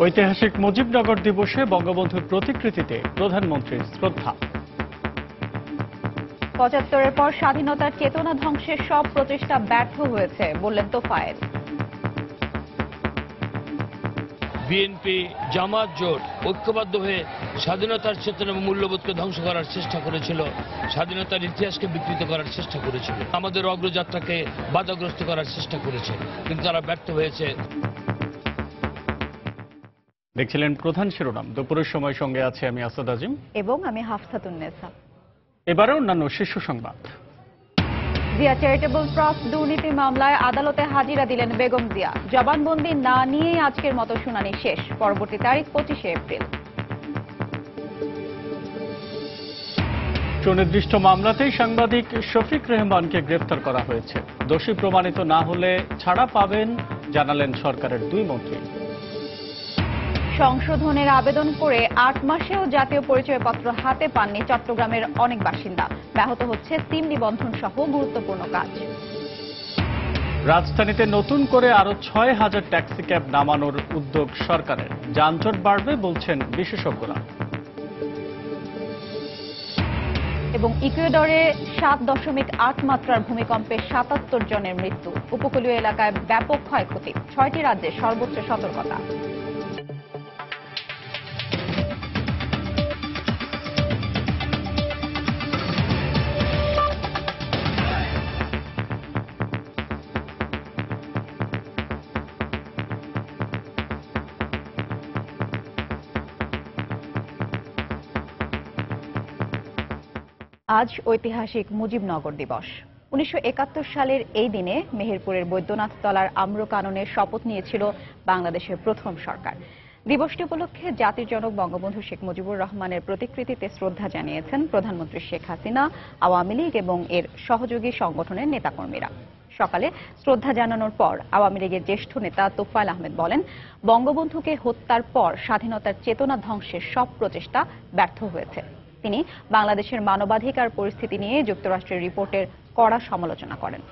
ঐতিহাসিক মুজিবনগর দিবসে বঙ্গবন্ধুর প্রতিকৃতিতে প্রধানমন্ত্রীর শ্রদ্ধা। ৭৫-এর পর স্বাধীনতার চেতনা ধ্বংসের সব প্রচেষ্টা ব্যর্থ হয়েছে বললেন তোফায়েল। বিএনপি জামাত জোট ঐক্যবদ্ধ হয়ে স্বাধীনতার চেতনা এবং মূল্যবোধকে ধ্বংস করার চেষ্টা করেছিল, স্বাধীনতার ইতিহাসকে বিকৃত করার চেষ্টা করেছিল, আমাদের অগ্রযাত্রাকে বাধাগ্রস্ত করার চেষ্টা করেছে, কিন্তু তারা ব্যর্থ হয়েছে। দেখছিলেন প্রধান শিরোনাম। দুপুরের সময় সঙ্গে আছে আমি আসাদ আজিম এবং আমি হাফসাতুন্নেসা। এবারে অন্যান্য শীর্ষ সংবাদ। জিয়া চ্যারিটেবল ট্রাস্ট দুর্নীতি মামলায় আদালতে হাজিরা দিলেন বেগম জিয়া। জবানবন্দি না নিয়েই আজকের মতো শুনানি শেষ। পরবর্তী তারিখ 25শে এপ্রিল। সুনির্দিষ্ট মামলাতেই সাংবাদিক শফিক রেহমানকে গ্রেফতার করা হয়েছে। দোষী প্রমাণিত না হলে ছাড়া পাবেন জানালেন সরকারের দুই মন্ত্রী। সংশোধনের আবেদন করে ৮ মাসেও জাতীয় পরিচয়পত্র হাতে পাননি চট্টগ্রামের অনেক বাসিন্দা। ব্যাহত হচ্ছে সিম নিবন্ধন সহ গুরুত্বপূর্ণ কাজ। রাজধানীতে নতুন করে আরো ৬,০০০ ট্যাক্সি ক্যাব নামানোর উদ্যোগ সরকারের। যানজট বাড়বে বলছেন বিশেষজ্ঞরা। এবং ইকুয়েডরে ৭.৮ মাত্রার ভূমিকম্পে ৭৭ জনের মৃত্যু। উপকূলীয় এলাকায় ব্যাপক ক্ষয়ক্ষতি। ৬টি রাজ্যে সর্বোচ্চ সতর্কতা। আজ ঐতিহাসিক মুজিবনগর দিবস। ১৯৭১ সালের এই দিনে মেহেরপুরের বৈদ্যনাথ তলার আম্রকাননের শপথ নিয়েছিল বাংলাদেশের প্রথম সরকার। দিবসটি উপলক্ষে জাতির জনক বঙ্গবন্ধু শেখ মুজিবুর রহমানের প্রতিকৃতিতে শ্রদ্ধা জানিয়েছেন প্রধানমন্ত্রী শেখ হাসিনা, আওয়ামী লীগ এবং এর সহযোগী সংগঠনের নেতাকর্মীরা। সকালে শ্রদ্ধা জানানোর পর আওয়ামী লীগের জ্যেষ্ঠ নেতা তোফায়েল আহমেদ বলেন, বঙ্গবন্ধুকে হত্যার পর স্বাধীনতার চেতনা ধ্বংসের সব প্রচেষ্টা ব্যর্থ হয়েছে। তিনি বাংলাদেশের মানবাধিকার পরিস্থিতি নিয়ে যুক্তরাষ্ট্রের রিপোর্টের কড়া সমালোচনা করেন।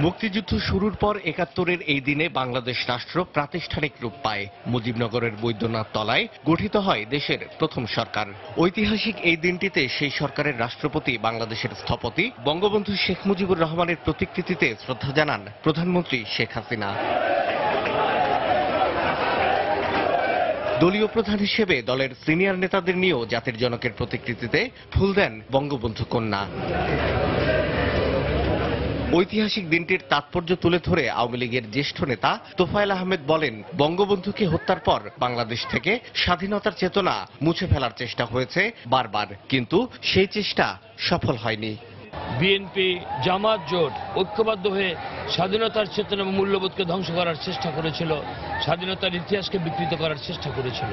মুক্তিযুদ্ধ শুরুর পর ৭১-এর এই দিনে বাংলাদেশ রাষ্ট্র প্রাতিষ্ঠানিক রূপ পায়। মুজিবনগরের বৈদ্যনাথ তলায় গঠিত হয় দেশের প্রথম সরকার। ঐতিহাসিক এই দিনটিতে সেই সরকারের রাষ্ট্রপতি বাংলাদেশের স্থপতি বঙ্গবন্ধু শেখ মুজিবুর রহমানের প্রতিকৃতিতে শ্রদ্ধা জানান প্রধানমন্ত্রী শেখ হাসিনা। দলীয় প্রধান হিসেবে দলের সিনিয়র নেতাদের নিয়েও জাতির জনকের প্রতিকৃতিতে ফুল দেন বঙ্গবন্ধু কন্যা। ঐতিহাসিক দিনটির তাৎপর্য তুলে ধরে আওয়ামী লীগের জ্যেষ্ঠ নেতা তোফায়েল আহমেদ বলেন, বঙ্গবন্ধুকে হত্যার পর বাংলাদেশ থেকে স্বাধীনতার চেতনা মুছে ফেলার চেষ্টা হয়েছে বারবার, কিন্তু সেই চেষ্টা সফল হয়নি। বিএনপি জামাত জোট ঐক্যবদ্ধ হয়ে স্বাধীনতার চেতনা এবং মূল্যবোধকে ধ্বংস করার চেষ্টা করেছিল, স্বাধীনতার ইতিহাসকে বিকৃত করার চেষ্টা করেছিল।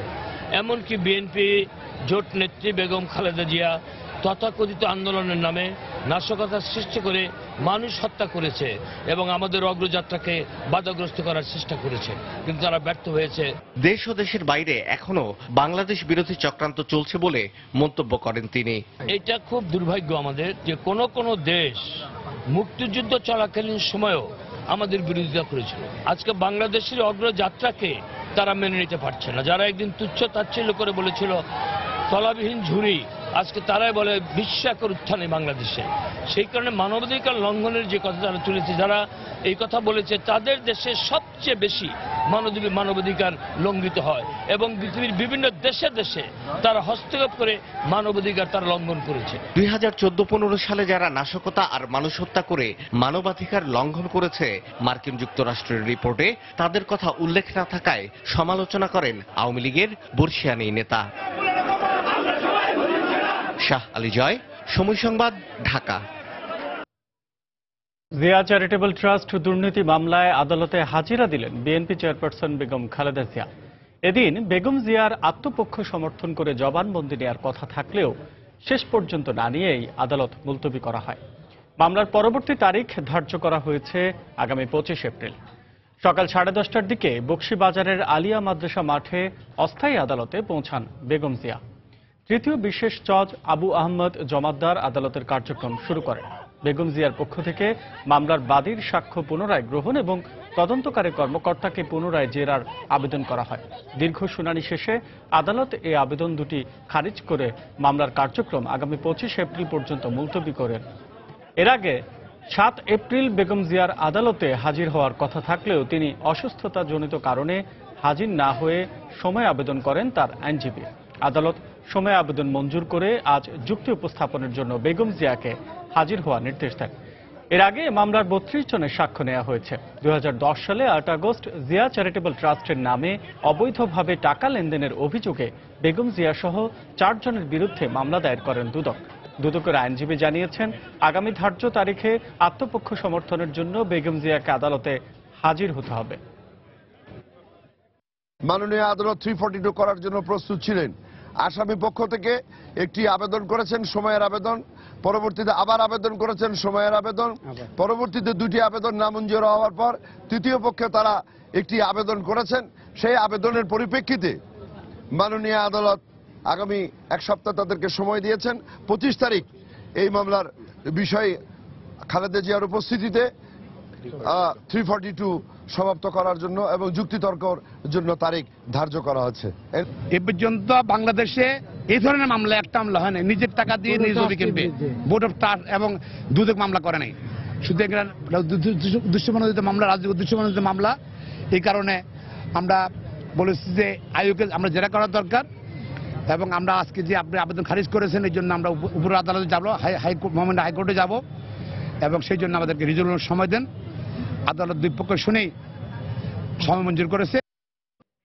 এমনকি বিএনপি জোট নেত্রী বেগম খালেদা জিয়া তথাকথিত আন্দোলনের নামে নাশকতার সৃষ্টি করে মানুষ হত্যা করেছে এবং আমাদের অগ্রযাত্রাকে বাধাগ্রস্ত করার চেষ্টা করেছে, কিন্তু তারা ব্যর্থ হয়েছে। দেশ ও দেশের বাইরে এখনো বাংলাদেশ বিরোধী চক্রান্ত চলছে বলে মন্তব্য করেন তিনি। এটা খুব দুর্ভাগ্য আমাদের যে কোনো দেশ মুক্তিযুদ্ধ চলাকালীন সময়েও আমাদের বিরোধিতা করেছিল। আজকে বাংলাদেশের অগ্রযাত্রাকে তারা মেনে নিতে পারছে না। যারা একদিন তুচ্ছ তাচ্ছিল্য করে বলেছিল তলাবিহীন ঝুড়ি, আজকে তারাই বলে বিস্ময়কর উত্থানে বাংলাদেশে। সেই কারণে মানবাধিকার লঙ্ঘনের যে কথা তারা তুলেছে, যারা এই কথা বলেছে তাদের দেশে সবচেয়ে বেশি মানবাধিকার লঙ্ঘিত হয় এবং পৃথিবীর বিভিন্ন দেশে দেশে তারা হস্তক্ষেপ করে মানবাধিকার তারা লঙ্ঘন করেছে। 2014-15 সালে যারা নাশকতা আর মানুষ হত্যা করে মানবাধিকার লঙ্ঘন করেছে, মার্কিন যুক্তরাষ্ট্রের রিপোর্টে তাদের কথা উল্লেখ না থাকায় সমালোচনা করেন আওয়ামী লীগের বর্ষিয়ানী নেতা। শাহ আলী জয়, সময় সংবাদ, ঢাকা। জিয়া চ্যারিটেবল ট্রাস্ট দুর্নীতি মামলায় আদালতে হাজিরা দিলেন বিএনপি চেয়ারপারসন বেগম খালেদা জিয়া। এদিন বেগম জিয়ার আত্মপক্ষ সমর্থন করে জবানবন্দি নেওয়ার কথা থাকলেও শেষ পর্যন্ত না নিয়েই আদালত মুলতবি করা হয়। মামলার পরবর্তী তারিখ ধার্য করা হয়েছে আগামী 25 এপ্রিল। সকাল 10:30টার দিকে বকশীবাজারের আলিয়া মাদ্রাসা মাঠে অস্থায়ী আদালতে পৌঁছান বেগম জিয়া। তৃতীয় বিশেষ জজ আবু আহমদ জমাদ্দার আদালতের কার্যক্রম শুরু করেন। বেগম জিয়ার পক্ষ থেকে মামলার বাদীর সাক্ষ্য পুনরায় গ্রহণ এবং তদন্তকারী কর্মকর্তাকে পুনরায় জেরার আবেদন করা হয়। দীর্ঘ শুনানি শেষে আদালত এই আবেদন দুটি খারিজ করে মামলার কার্যক্রম আগামী 25 এপ্রিল পর্যন্ত মুলতবি করেন। এর আগে 7 এপ্রিল বেগম জিয়ার আদালতে হাজির হওয়ার কথা থাকলেও তিনি অসুস্থতাজনিত কারণে হাজির না হয়ে সময় আবেদন করেন তার আইনজীবী। আদালত সময় আবেদন মঞ্জুর করে আজ যুক্তি উপস্থাপনের জন্য বেগম জিয়াকে হাজির হওয়ার নির্দেশ দেন। এর আগে মামলার 32 জনের সাক্ষ্য নেওয়া হয়েছে। 2010 সালে 8 আগস্ট জিয়া চ্যারিটেবল ট্রাস্টের নামে অবৈধভাবে টাকা লেনদেনের অভিযোগে বেগম জিয়া সহ 4 জনের বিরুদ্ধে মামলা দায়ের করেন দুদক। দুদকের আইনজীবী জানিয়েছেন, আগামী ধার্য তারিখে আত্মপক্ষ সমর্থনের জন্য বেগম জিয়াকে আদালতে হাজির হতে হবে। মাননীয় আদালত 342 করার জন্য প্রস্তুত ছিলেন। আসামি পক্ষ থেকে একটি আবেদন করেছেন, সময়ের আবেদন, পরবর্তীতে আবার আবেদন করেছেন, সময়ের আবেদন, পরবর্তীতে দুটি আবেদন নামঞ্জুর হওয়ার পর তৃতীয় পক্ষে তারা একটি আবেদন করেছেন। সেই আবেদনের পরিপ্রেক্ষিতে মাননীয় আদালত আগামী 1 সপ্তাহ তাদেরকে সময় দিয়েছেন। 25 তারিখ এই মামলার বিষয়ে খালেদা জিয়ার উপস্থিতিতে 342 সমাপ্ত করার জন্য এবং যুক্তিতর্কর জন্য তারিখ ধার্য করা হচ্ছে। এ পর্যন্ত বাংলাদেশে এই ধরনের মামলা একটা মামলা হয় না। নিজের টাকা দিয়ে নিজ জমি কিনবে, বোর্ড অফ ট্রাস্ট এবং দুদক মামলা করে নাই। শুধু উদ্দেশ্যমনোনীত মামলা, রাজনৈতিক উদ্দেশ্যমনোনীত মামলা। এই কারণে আমরা বলেছি যে আয়োগকে আমরা জেরা করা দরকার এবং আমরা আজকে যে আপনি আবেদন খারিজ করেছেন এই জন্য আমরা উপর আদালতে যাব, হাইকোর্টে যাব এবং সেই জন্য আমাদেরকে রিজলভের সময় দেন। আদালত দুই পক্ষ শুনেই সময় মঞ্জুর করেছে।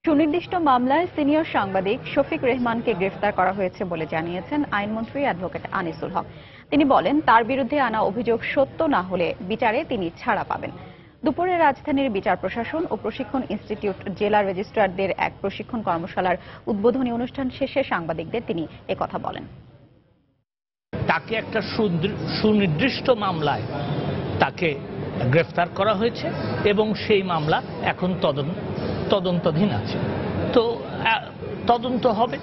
সুনির্দিষ্ট মামলায় সিনিয়র সাংবাদিক শফিক রেহমানকে গ্রেফতার করা হয়েছে বলে জানিয়েছেন আইনমন্ত্রী অ্যাডভোকেট আনিসুল হক। তিনি বলেন, তার বিরুদ্ধে আনা অভিযোগ সত্য না হলে বিচারে তিনি ছাড়া পাবেন। দুপুরে রাজধানীর বিচার প্রশাসন ও প্রশিক্ষণ ইনস্টিটিউট জেলা রেজিস্ট্রারদের এক প্রশিক্ষণ কর্মশালার উদ্বোধনী অনুষ্ঠান শেষে সাংবাদিকদের তিনি একথা বলেন। তাকে একটা সুনির্দিষ্ট মামলায় তাকে গ্রেফতার করা হয়েছে এবং সেই মামলা এখন তদন্তাধীন আছে। তো তদন্ত হবে,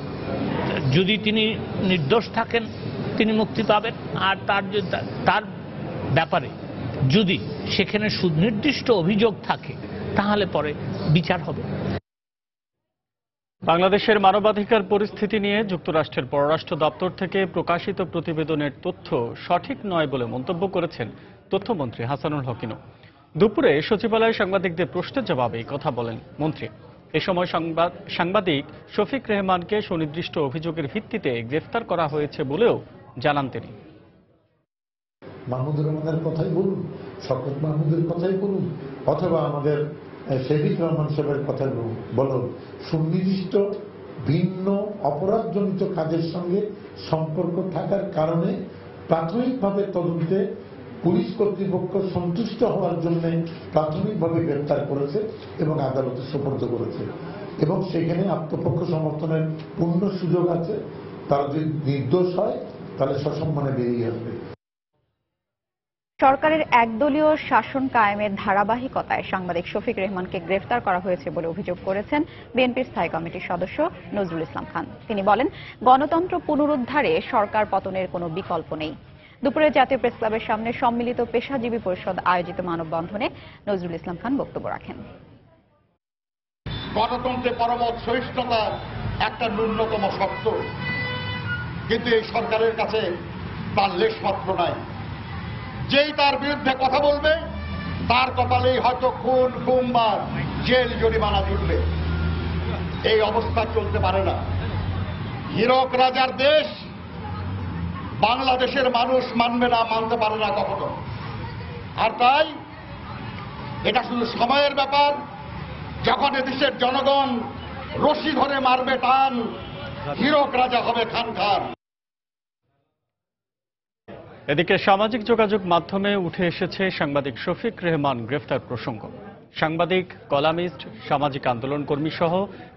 যদি তিনি নির্দোষ থাকেন তিনি মুক্তি পাবেন, আর তার ব্যাপারে যদি সেখানে সুনির্দিষ্ট অভিযোগ থাকে তাহলে পরে বিচার হবে। বাংলাদেশের মানবাধিকার পরিস্থিতি নিয়ে যুক্তরাষ্ট্রের পররাষ্ট্র দপ্তর থেকে প্রকাশিত প্রতিবেদনের তথ্য সঠিক নয় বলে মন্তব্য করেছেন তথ্যমন্ত্রী হাসানুল হক ইনু। দুপুরে সচিবালয়ে সাংবাদিকদের প্রশ্নের জবাবে এই কথা বলেন মন্ত্রী। এ সময় সাংবাদিক শফিক রেহমানকে সুনির্দিষ্ট অভিযোগের ভিত্তিতে গ্রেফতার করা হয়েছে বলেও জানান তিনি। মাহমুদুর রহমানের কথাই বলুন, শওকত মাহমুদের কথাই বলুন, অথবা আমাদের শহীদ রহমান সাহেবের কথাই বলুন, সুনির্দিষ্ট ভিন্ন অপরাধজনিত কাজের সঙ্গে সম্পর্ক থাকার কারণে প্রাথমিকভাবে তদন্তে পুলিশ কর্তৃপক্ষ সন্তুষ্ট হওয়ার জন্য প্রাথমিকভাবে গ্রেফতার করেছে এবং আদালতে সোপর্দ করেছে এবং সেখানে আত্মপক্ষ সমর্থনের পূর্ণ সুযোগ আছে। তারা যদি নির্দোষ হয় তাহলে সসম্মানে বেরিয়ে আসবে। সরকারের একদলীয় শাসন কায়েমের ধারাবাহিকতায় সাংবাদিক শফিক রেহমানকে গ্রেফতার করা হয়েছে বলে অভিযোগ করেছেন বিএনপির স্থায়ী কমিটির সদস্য নজরুল ইসলাম খান। তিনি বলেন, গণতন্ত্র পুনরুদ্ধারে সরকার পতনের কোনো বিকল্প নেই। দুপুরে জাতীয় প্রেস ক্লাবের সামনে সম্মিলিত পেশাজীবী পরিষদ আয়োজিত মানববন্ধনে নজরুল ইসলাম খান বক্তব্য রাখেন। গণতন্ত্রে পরমত সহিষ্ণুতা একটা ন্যূনতম শর্ত, কিন্তু এই সরকারের কাছে তার লেশমাত্র নাই। যেই তার বিরুদ্ধে কথা বলবে তার কপালেই হয়তো খুন, গুম বা জেল জরিমানা জুটবে। এই অবস্থা চলতে পারে না। হীরক রাজার দেশ বাংলাদেশের মানুষ মানবে না, মানতে পারে না কখনো। আর তাই এটা শুধু সময়ের ব্যাপার। যখন এদেশের জনগণ রশি ধরে মারবে টান, হীরক রাজা হবে খান খান। এদিকে সামাজিক যোগাযোগ মাধ্যমে উঠে এসেছে সাংবাদিক শফিক রেহমান গ্রেফতার প্রসঙ্গ। সাংবাদিক, কলামিস্ট, সামাজিক আন্দোলন কর্মী সহ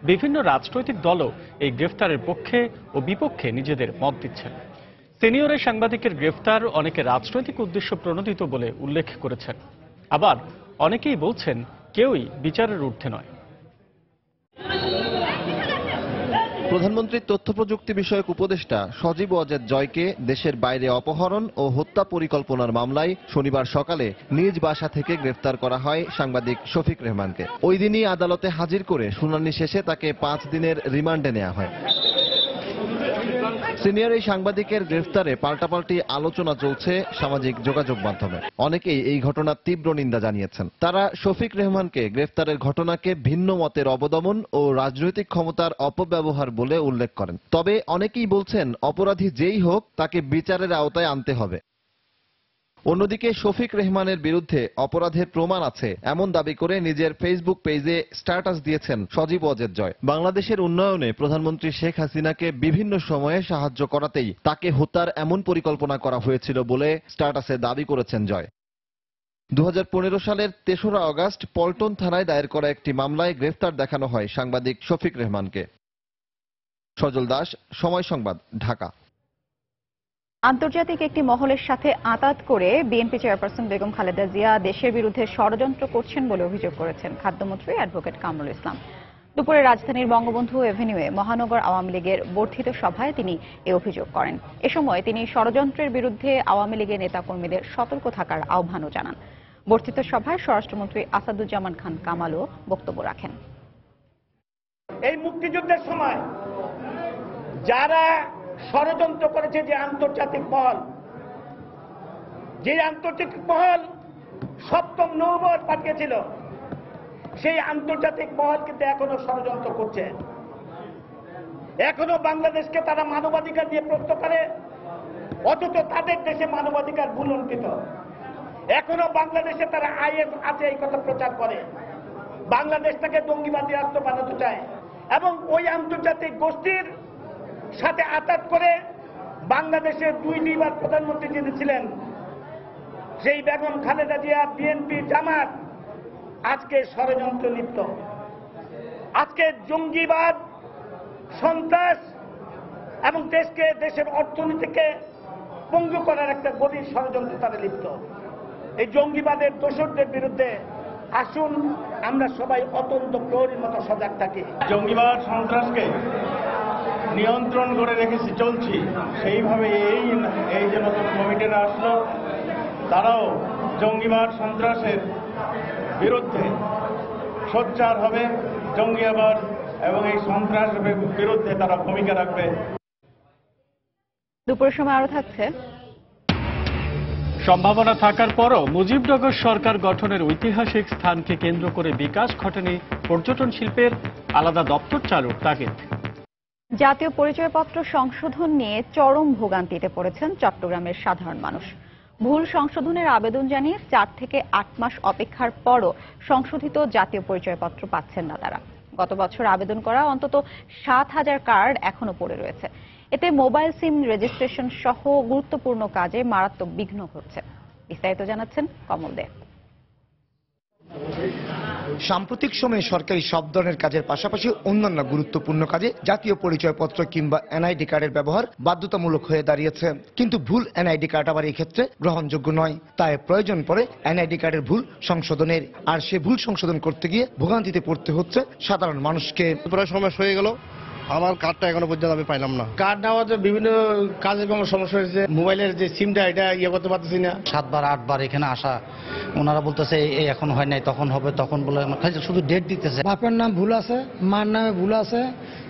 বিভিন্ন রাজনৈতিক দলও এই গ্রেফতারের পক্ষে ও বিপক্ষে নিজেদের মত দিচ্ছেন। সিনিয়র সাংবাদিকের গ্রেফতার অনেকে রাজনৈতিক উদ্দেশ্য প্রণোদিত বলে উল্লেখ করেছেন। আবার অনেকেই বলছেন কেউই বিচারের ঊর্ধ্বে নয়। প্রধানমন্ত্রীর তথ্য প্রযুক্তি বিষয়ক উপদেষ্টা সজীব ওয়াজেদ জয়কে দেশের বাইরে অপহরণ ও হত্যা পরিকল্পনার মামলায় শনিবার সকালে নিজ বাসা থেকে গ্রেফতার করা হয় সাংবাদিক শফিক রেহমানকে। ওই দিনই আদালতে হাজির করে শুনানি শেষে তাকে 5 দিনের রিমান্ডে নেওয়া হয়। সিনিয়র এই সাংবাদিকের গ্রেফতারে পাল্টাপাল্টি আলোচনা চলছে সামাজিক যোগাযোগ মাধ্যমে। অনেকেই এই ঘটনার তীব্র নিন্দা জানিয়েছেন। তারা শফিক রেহমানকে গ্রেফতারের ঘটনাকে ভিন্ন মতের অবদমন ও রাজনৈতিক ক্ষমতার অপব্যবহার বলে উল্লেখ করেন। তবে অনেকেই বলছেন অপরাধী যেই হোক তাকে বিচারের আওতায় আনতে হবে। অন্যদিকে শফিক রেহমানের বিরুদ্ধে অপরাধের প্রমাণ আছে এমন দাবি করে নিজের ফেসবুক পেজে স্ট্যাটাস দিয়েছেন সজীব ওয়াজেদ জয়। বাংলাদেশের উন্নয়নে প্রধানমন্ত্রী শেখ হাসিনাকে বিভিন্ন সময়ে সাহায্য করাতেই তাকে হত্যার এমন পরিকল্পনা করা হয়েছিল বলে স্ট্যাটাসে দাবি করেছেন জয়। 2015 সালের 3রা আগস্ট পল্টন থানায় দায়ের করা একটি মামলায় গ্রেফতার দেখানো হয় সাংবাদিক শফিক রেহমানকে। সজল দাস, সময় সংবাদ, ঢাকা। আন্তর্জাতিক একটি মহলের সাথে আঁতাত করে বিএনপি চেয়ারপারসন বেগম খালেদা জিয়া দেশের বিরুদ্ধে ষড়যন্ত্র করছেন বলে অভিযোগ করেছেন খাদ্যমন্ত্রী অ্যাডভোকেট কামরুল ইসলাম। দুপুরে রাজধানীর বঙ্গবন্ধু এভিনিউয়ে মহানগর আওয়ামী লীগের বর্ধিত সভায় তিনি এ অভিযোগ করেন। এ সময় তিনি ষড়যন্ত্রের বিরুদ্ধে আওয়ামী লীগের নেতাকর্মীদের সতর্ক থাকার আহ্বানও জানান। বর্ধিত সভায় স্বরাষ্ট্রমন্ত্রী আসাদুজ্জামান খান কামালও বক্তব্য রাখেন। এই মুক্তিযুদ্ধের সময় যারা ষড়যন্ত্র করেছে, যে আন্তর্জাতিক মহল সপ্তম নৌবহর পাঠিয়েছিল, সেই আন্তর্জাতিক মহল কিন্তু এখনো ষড়যন্ত্র করছে। এখনো বাংলাদেশকে তারা মানবাধিকার দিয়ে প্রশ্ন করে, অথচ তাদের দেশে মানবাধিকার ভুলুণ্ঠিত। এখনো বাংলাদেশে তারা আইএস আছে এই কথা প্রচার করে, বাংলাদেশটাকে জঙ্গিবাদী রাষ্ট্র বানাতে চায় এবং ওই আন্তর্জাতিক গোষ্ঠীর সাথে আঘাত করে বাংলাদেশের 2বার প্রধানমন্ত্রী যিনি ছিলেন সেই বেগম খালেদা জিয়া, বিএনপি, জামাত আজকে ষড়যন্ত্র লিপ্ত। আজকে জঙ্গিবাদ, সন্ত্রাস এবং দেশের অর্থনীতিকে পঙ্গু করার একটা গভীর ষড়যন্ত্র তারা লিপ্ত। এই জঙ্গিবাদের দোষরদের বিরুদ্ধে আসুন আমরা সবাই অত্যন্ত প্রহরীর মতো সজাগ থাকি। জঙ্গিবাদ, সন্ত্রাসকে নিয়ন্ত্রণ করে রেখেছি, চলছি সেইভাবে। এই যে নতুন কমিটিরা আসলো, তারাও জঙ্গিবাদ, সন্ত্রাসের বিরুদ্ধে সোচ্চার হবে। জঙ্গিবাদ এবং এই সন্ত্রাসের বিরুদ্ধে তারা ভূমিকা রাখবে। দুপুরের সময় আরো থাকছে। সম্ভাবনা থাকার পরও মুজিবনগর সরকার গঠনের ঐতিহাসিক স্থানকে কেন্দ্র করে বিকাশ ঘটেনি পর্যটন শিল্পের, আলাদা দপ্তর চালুর তাগিদ। জাতীয় পরিচয়পত্র সংশোধন নিয়ে চরম ভোগান্তিতে পড়েছেন চট্টগ্রামের সাধারণ মানুষ। ভুল সংশোধনের আবেদন জানিয়ে 4 থেকে 8 মাস অপেক্ষার পরও সংশোধিত জাতীয় পরিচয়পত্র পাচ্ছেন না তারা। গত বছর আবেদন করা অন্তত 7,000 কার্ড এখনো পড়ে রয়েছে। এতে মোবাইল সিম রেজিস্ট্রেশন সহ গুরুত্বপূর্ণ কাজে মারাত্মক বিঘ্ন ঘটছে। বিস্তারিত জানাচ্ছেন কমল দে। সাম্প্রতিক সময়ে সরকারি সব ধরনের কাজের পাশাপাশি অন্যান্য গুরুত্বপূর্ণ কাজে জাতীয় পরিচয়পত্র কিংবা এনআইডি কার্ডের ব্যবহার বাধ্যতামূলক হয়ে দাঁড়িয়েছে। কিন্তু ভুল এনআইডি কার্ড আবার এই ক্ষেত্রে গ্রহণযোগ্য নয়। তাই প্রয়োজন পড়ে এনআইডি কার্ডের ভুল সংশোধনের। আর সে ভুল সংশোধন করতে গিয়ে ভোগান্তিতে পড়তে হচ্ছে সাধারণ মানুষকে। প্রায় সময় হয়ে গেল, আমার কার্ডটা এখনো পর্যন্ত আমি পাইলাম না। কার্ড নেওয়াতে বিভিন্ন কাজের কোনো সমস্যা হয়েছে। মোবাইলের যে সিমটা এটা করতে পারতেছি না। 7বার 8বার এখানে আসা, ওনারা বলতেছে এই এখন হয় নাই, তখন হবে, তখন বলে শুধু ডেট দিতেছে। বাপের নাম ভুল আছে, মার নামে ভুল আছে,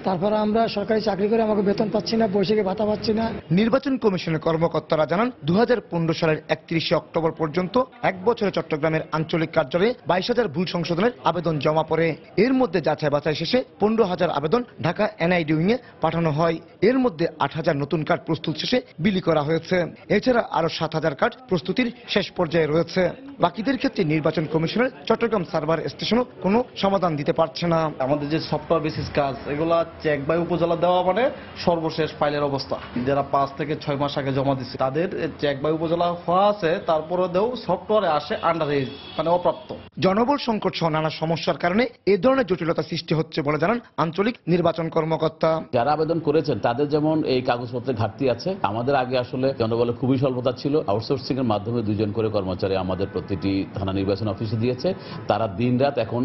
তারপরে আমরা সরকারি চাকরি করে আমাকে বেতন পাচ্ছি না, বৈশাখী ভাতা পাচ্ছি না। নির্বাচন কমিশনের কর্মকর্তারা জানান 2015 সালের 31 অক্টোবর পর্যন্ত 1 বছরে চট্টগ্রামের আঞ্চলিক কার্যালয়ে 22,000 ভুল সংশোধনের আবেদন জমা পড়ে। এর মধ্যে যাচাই বাছাই শেষে 15,000 আবেদন ঢাকা এনআইডি উইংয়ে পাঠানো হয়। এর মধ্যে 8,000 নতুন কার্ড প্রস্তুত শেষে বিলি করা হয়েছে। এছাড়া আরো 7,000 কার্ড প্রস্তুতির শেষ পর্যায়ে রয়েছে। বাকিদের ক্ষেত্রে নির্বাচন কমিশনের চট্টগ্রাম সার্ভার স্টেশনও কোনো সমাধান দিতে পারছে না। আমাদের যে সফটওয়্যার বেসিস কাজ, এগুলা চেক বাই উপজেলা দেওয়া মানে সর্বশেষ ফাইলের অবস্থা। যারা 5 থেকে 6 মাস আগে জমা দিচ্ছে তাদের চেক বাই উপজেলা হওয়া আছে, তারপরে দেও সফটওয়্যারে আসে আন্ডার এজ, মানে অপ্রাপ্ত। জনবল সংকট সহ নানা সমস্যার কারণে এ ধরনের জটিলতা সৃষ্টি হচ্ছে বলে জানান আঞ্চলিক নির্বাচন কর্মকর্তা। কর্মকর্তা। যারা আবেদন করেছেন তাদের যেমন এই কাগজপত্রের ঘাটতি আছে, আমাদের আগে আসলে জনবলের খুবই স্বল্পতা ছিল। আউটসোর্সিং এর মাধ্যমে 2 জন করে কর্মচারী আমাদের প্রতিটি থানা নির্বাচন অফিসে দিয়েছে। তারা দিনরাত এখন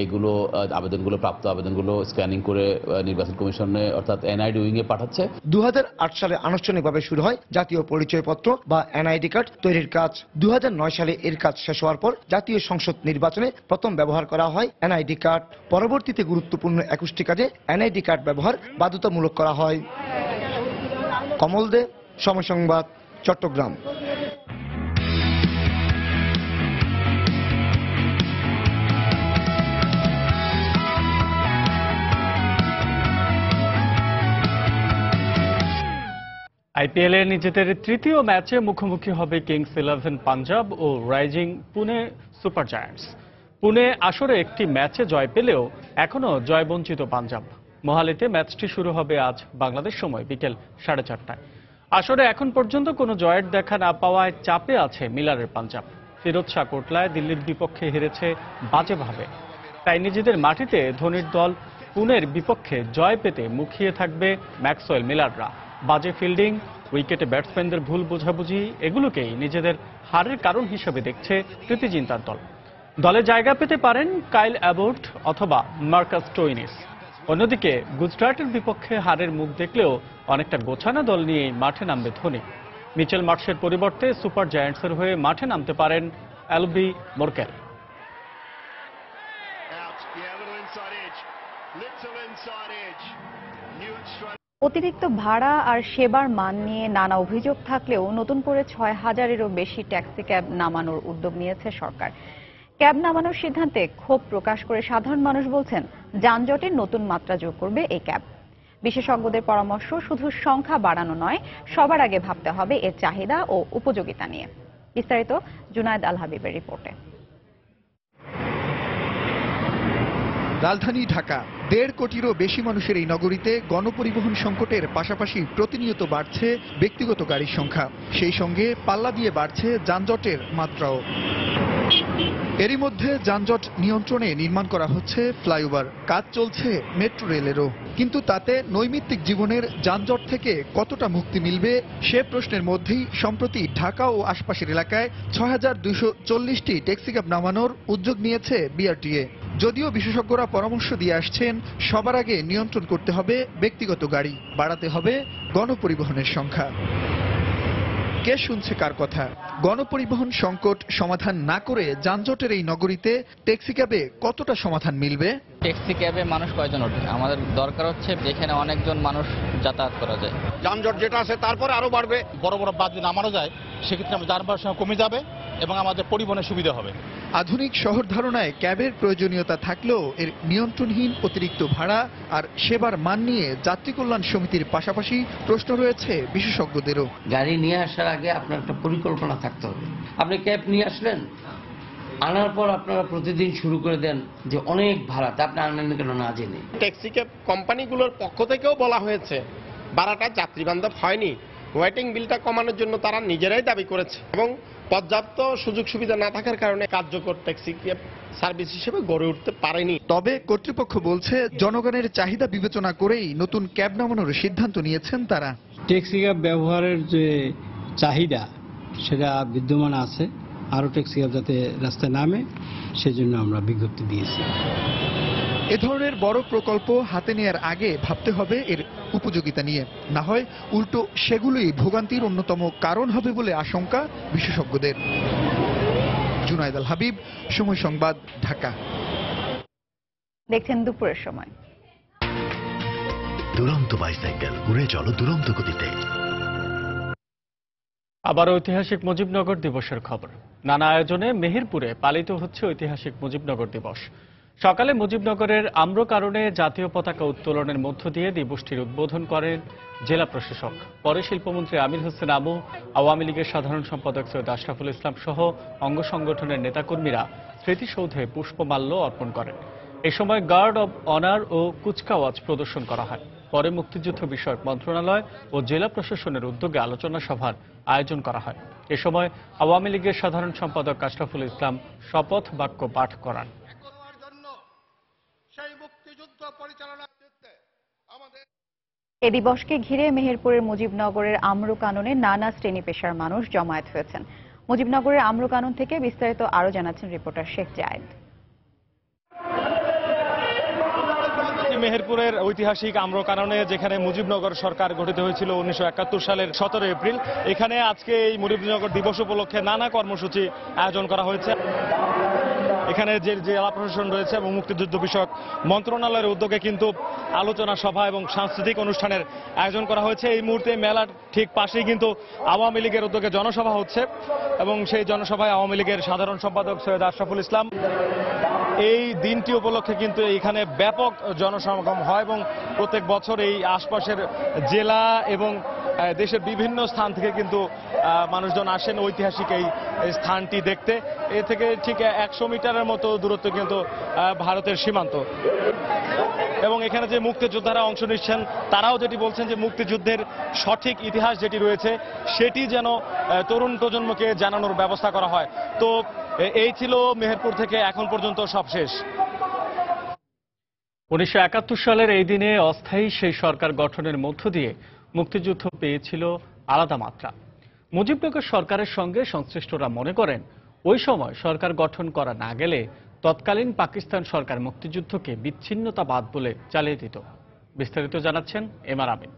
এইগুলো আবেদনগুলো, প্রাপ্ত আবেদনগুলো স্ক্যানিং করে নির্বাচন কমিশনে অর্থাৎ এনআইডি উইং এ পাঠাচ্ছে। 2008 সালে আনুষ্ঠানিকভাবে শুরু হয় জাতীয় পরিচয়পত্র বা এনআইডি কার্ড তৈরির কাজ। 2009 সালে এর কাজ শেষ হওয়ার পর জাতীয় সংসদ নির্বাচনে প্রথম ব্যবহার করা হয় এনআইডি কার্ড। পরবর্তীতে গুরুত্বপূর্ণ 21টি কাজে এনআইডি কার্ড ব্যবহার বাধ্যতামূলক করা হয়। কমল দে, সময় সংবাদ, চট্টগ্রাম। আইপিএলে নিজেদের তৃতীয় ম্যাচে মুখোমুখি হবে কিংস 11 পাঞ্জাব ও Rising Pune Super Giants. Pune আসরে একটি ম্যাচে জয় পেলেও এখনও জয়বঞ্চিত পাঞ্জাব। মোহালিতে ম্যাচটি শুরু হবে আজ বাংলাদেশ সময় বিকেল 4:30টায়। আসরে এখন পর্যন্ত কোনো জয়ের দেখা না পাওয়ায় চাপে আছে মিলারের পাঞ্জাব। ফিরোজ শাহ কোটলায় দিল্লির বিপক্ষে হেরেছে বাজেভাবে, তাই নিজেদের মাটিতে ধোনির দল পুনের বিপক্ষে জয় পেতে মুখিয়ে থাকবে ম্যাক্সওয়েল মিলাররা। বাজে ফিল্ডিং, উইকেটে ব্যাটসম্যানদের ভুল বোঝাবুঝি এগুলোকেই নিজেদের হারের কারণ হিসেবে দেখছে প্রীতি জিন্তার দল। দলে জায়গা পেতে পারেন কাইল অ্যাবট অথবা মার্কাস স্টোইনিস। অন্যদিকে গুজরাটের বিপক্ষে হারের মুখ দেখলেও অনেকটা গোছানো দল নিয়েই মাঠে নামবে ধোনি। মিচেল মার্শের পরিবর্তে সুপার জায়ান্টসের হয়ে মাঠে নামতে পারেন অ্যালবি মোরকেল। অতিরিক্ত ভাড়া আর সেবার মান নিয়ে নানা অভিযোগ থাকলেও নতুন করে 6,000-এরও বেশি ট্যাক্সি ক্যাব নামানোর উদ্যোগ নিয়েছে সরকার। ক্যাব নামানোর সিদ্ধান্তে ক্ষোভ প্রকাশ করে সাধারণ মানুষ বলছেন, যানজটের নতুন মাত্রা যোগ করবে এই ক্যাব। বিশেষজ্ঞদের পরামর্শ, শুধু সংখ্যা বাড়ানো নয়, সবার আগে ভাবতে হবে এর চাহিদা ও উপযোগিতা নিয়ে। বিস্তারিত জুনায়েদ আল হাবিবের রিপোর্টে। রাজধানী ঢাকা, 1.5 কোটিরও বেশি মানুষের এই নগরীতে গণপরিবহন সংকটের পাশাপাশি প্রতিনিয়ত বাড়ছে ব্যক্তিগত গাড়ির সংখ্যা। সেই সঙ্গে পাল্লা দিয়ে বাড়ছে যানজটের মাত্রাও। এরই মধ্যে যানজট নিয়ন্ত্রণে নির্মাণ করা হচ্ছে ফ্লাইওভার, কাজ চলছে মেট্রো রেলেরও। কিন্তু তাতে নৈমিত্তিক জীবনের যানজট থেকে কতটা মুক্তি মিলবে সে প্রশ্নের মধ্যেই সম্প্রতি ঢাকা ও আশপাশের এলাকায় 6,240টি ট্যাক্সি ক্যাব নামানোর উদ্যোগ নিয়েছে বিআরটিএ। যদিও বিশেষজ্ঞরা পরামর্শ দিয়ে আসছেন, সবার আগে নিয়ন্ত্রণ করতে হবে ব্যক্তিগত গাড়ি, বাড়াতে হবে গণপরিবহনের সংখ্যা। কে শুনছে কার কথা? গণপরিবহন সংকট সমাধান না করে যানজটের এই নগরীতে ট্যাক্সি ক্যাবে কতটা সমাধান মিলবে? ট্যাক্সি ক্যাবে মানুষ কয়জন ওঠে? আমাদের দরকার হচ্ছে যেখানে অনেকজন মানুষ যাতায়াত করা যায়। যানজট যেটা আছে তারপরে আরো বাড়বে। বড় বড় বাস যদি নামানো যায় সেক্ষেত্রে আমরা যানবাহন সংখ্যা কমে যাবে এবং আমাদের পরিবহনের সুবিধা হবে। আধুনিক শহর ধারণায় ক্যাবের প্রয়োজনীয়তা থাকলেও এর নিয়ন্ত্রণহীন অতিরিক্ত ভাড়া আর সেবার মান নিয়ে যাত্রী কল্যাণ সমিতির পাশাপাশি প্রশ্ন রয়েছে বিশেষজ্ঞদেরও। গাড়ি নিয়ে আসার আগে আপনার একটা পরিকল্পনা থাকতে হবে। আপনি ক্যাব নিয়ে আসলেন, আনার পর আপনারা প্রতিদিন শুরু করে দেন যে অনেক ভাড়া, তা আপনি আনলেন কেন না জেনে? ট্যাক্সি ক্যাব কোম্পানিগুলোর পক্ষ থেকেও বলা হয়েছে ভাড়াটা যাত্রী বান্ধব হয়নি। ওয়েটিং বিলটা কমানোর জন্য তারা নিজেরাই দাবি করেছে এবং পর্যাপ্ত সুযোগ সুবিধা না থাকার কারণে কার্যকর ট্যাক্সি ক্যাব সার্ভিস হিসেবে গড়ে উঠতে পারেনি। তবে কর্তৃপক্ষ বলছে, জনগণের চাহিদা বিবেচনা করেই নতুন ক্যাব নামানোর সিদ্ধান্ত নিয়েছেন তারা। ট্যাক্সি ক্যাব ব্যবহারের যে চাহিদা সেটা বিদ্যমান আছে, আরও ট্যাক্সি ক্যাব যাতে রাস্তায় নামে সেজন্য আমরা বিজ্ঞপ্তি দিয়েছি। এ ধরনের বড় প্রকল্প হাতে নেয়ার আগে ভাবতে হবে এর উপযোগিতা নিয়ে, না হয় উল্টো সেগুলোই ভোগান্তির অন্যতম কারণ হবে বলে আশঙ্কা বিশেষজ্ঞদের। জুনায়েদ আল হাবিব, সময় সংবাদ, ঢাকা। দেখছেন দুপুরের সময়। দুরন্ত বাইসাইকেল, উড়ে চলো দুরন্ত গতিতে। আবার ঐতিহাসিক মুজিবনগর দিবসের খবর। নানা আয়োজনে মেহেরপুরে পালিত হচ্ছে ঐতিহাসিক মুজিবনগর দিবস। সকালে মুজিবনগরের আম্রকাননে জাতীয় পতাকা উত্তোলনের মধ্য দিয়ে দিবসটির উদ্বোধন করেন জেলা প্রশাসক। পরে শিল্পমন্ত্রী আমির হোসেন আমু, আওয়ামী লীগের সাধারণ সম্পাদক সৈয়দ আশরাফুল ইসলাম সহ অঙ্গ সংগঠনের নেতাকর্মীরা স্মৃতিসৌধে পুষ্পমাল্য অর্পণ করেন। এ সময় গার্ড অব অনার ও কুচকাওয়াজ প্রদর্শন করা হয়। পরে মুক্তিযুদ্ধ বিষয়ক মন্ত্রণালয় ও জেলা প্রশাসনের উদ্যোগে আলোচনা সভার আয়োজন করা হয়। এ সময় আওয়ামী লীগের সাধারণ সম্পাদক আশরাফুল ইসলাম শপথ বাক্য পাঠ করান। সেই মুক্তিযুদ্ধ পরিচালনার এ দিবসকে ঘিরে মেহেরপুরের মুজিবনগরের আম্রকাননে নানা শ্রেণী পেশার মানুষ জমায়েত হয়েছেন। মুজিবনগরের আম্রকানন থেকে বিস্তারিত আরো জানাচ্ছেন রিপোর্টার শেখ জায়েদ। মেহেরপুরের ঐতিহাসিক আম্রকাননে যেখানে মুজিবনগর সরকার গঠিত হয়েছিল 1971 সালের 17 এপ্রিল, এখানে আজকে এই মুজিবনগর দিবস উপলক্ষে নানা কর্মসূচি আয়োজন করা হয়েছে। এখানে যে জেলা প্রশাসন রয়েছে এবং মুক্তিযুদ্ধ বিষয়ক মন্ত্রণালয়ের উদ্যোগে কিন্তু আলোচনা সভা এবং সাংস্কৃতিক অনুষ্ঠানের আয়োজন করা হয়েছে। এই মুহূর্তে মেলার ঠিক পাশেই কিন্তু আওয়ামী লীগের উদ্যোগে জনসভা হচ্ছে এবং সেই জনসভায় আওয়ামী লীগের সাধারণ সম্পাদক সৈয়দ আশরাফুল ইসলাম। এই দিনটি উপলক্ষে কিন্তু এখানে ব্যাপক জনসমাগম হয় এবং প্রত্যেক বছর এই আশপাশের জেলা এবং দেশের বিভিন্ন স্থান থেকে কিন্তু মানুষজন আসেন ঐতিহাসিক এই স্থানটি দেখতে। এ থেকে ঠিক 100 মিটারের মতো দূরত্ব কিন্তু ভারতের সীমান্ত। এবং এখানে যে মুক্তিযোদ্ধারা অংশ নিচ্ছেন তারাও যেটি বলছেন যে মুক্তিযুদ্ধের সঠিক ইতিহাস যেটি রয়েছে সেটি যেন তরুণ প্রজন্মকে জানানোর ব্যবস্থা করা হয়। তো এই ছিল মেহেরপুর থেকে এখন পর্যন্ত সব শেষ। 1971 সালের এই দিনে অস্থায়ী সেই সরকার গঠনের মধ্য দিয়ে মুক্তিযুদ্ধ পেয়েছিল আলাদা মাত্রা। মুজিবনগর সরকারের সঙ্গে সংশ্লিষ্টরা মনে করেন ওই সময় সরকার গঠন করা না গেলে তৎকালীন পাকিস্তান সরকার মুক্তিযুদ্ধকে বিচ্ছিন্নতাবাদ বলে চালিয়ে দিত। বিস্তারিত জানাচ্ছেন এমআর আমিন।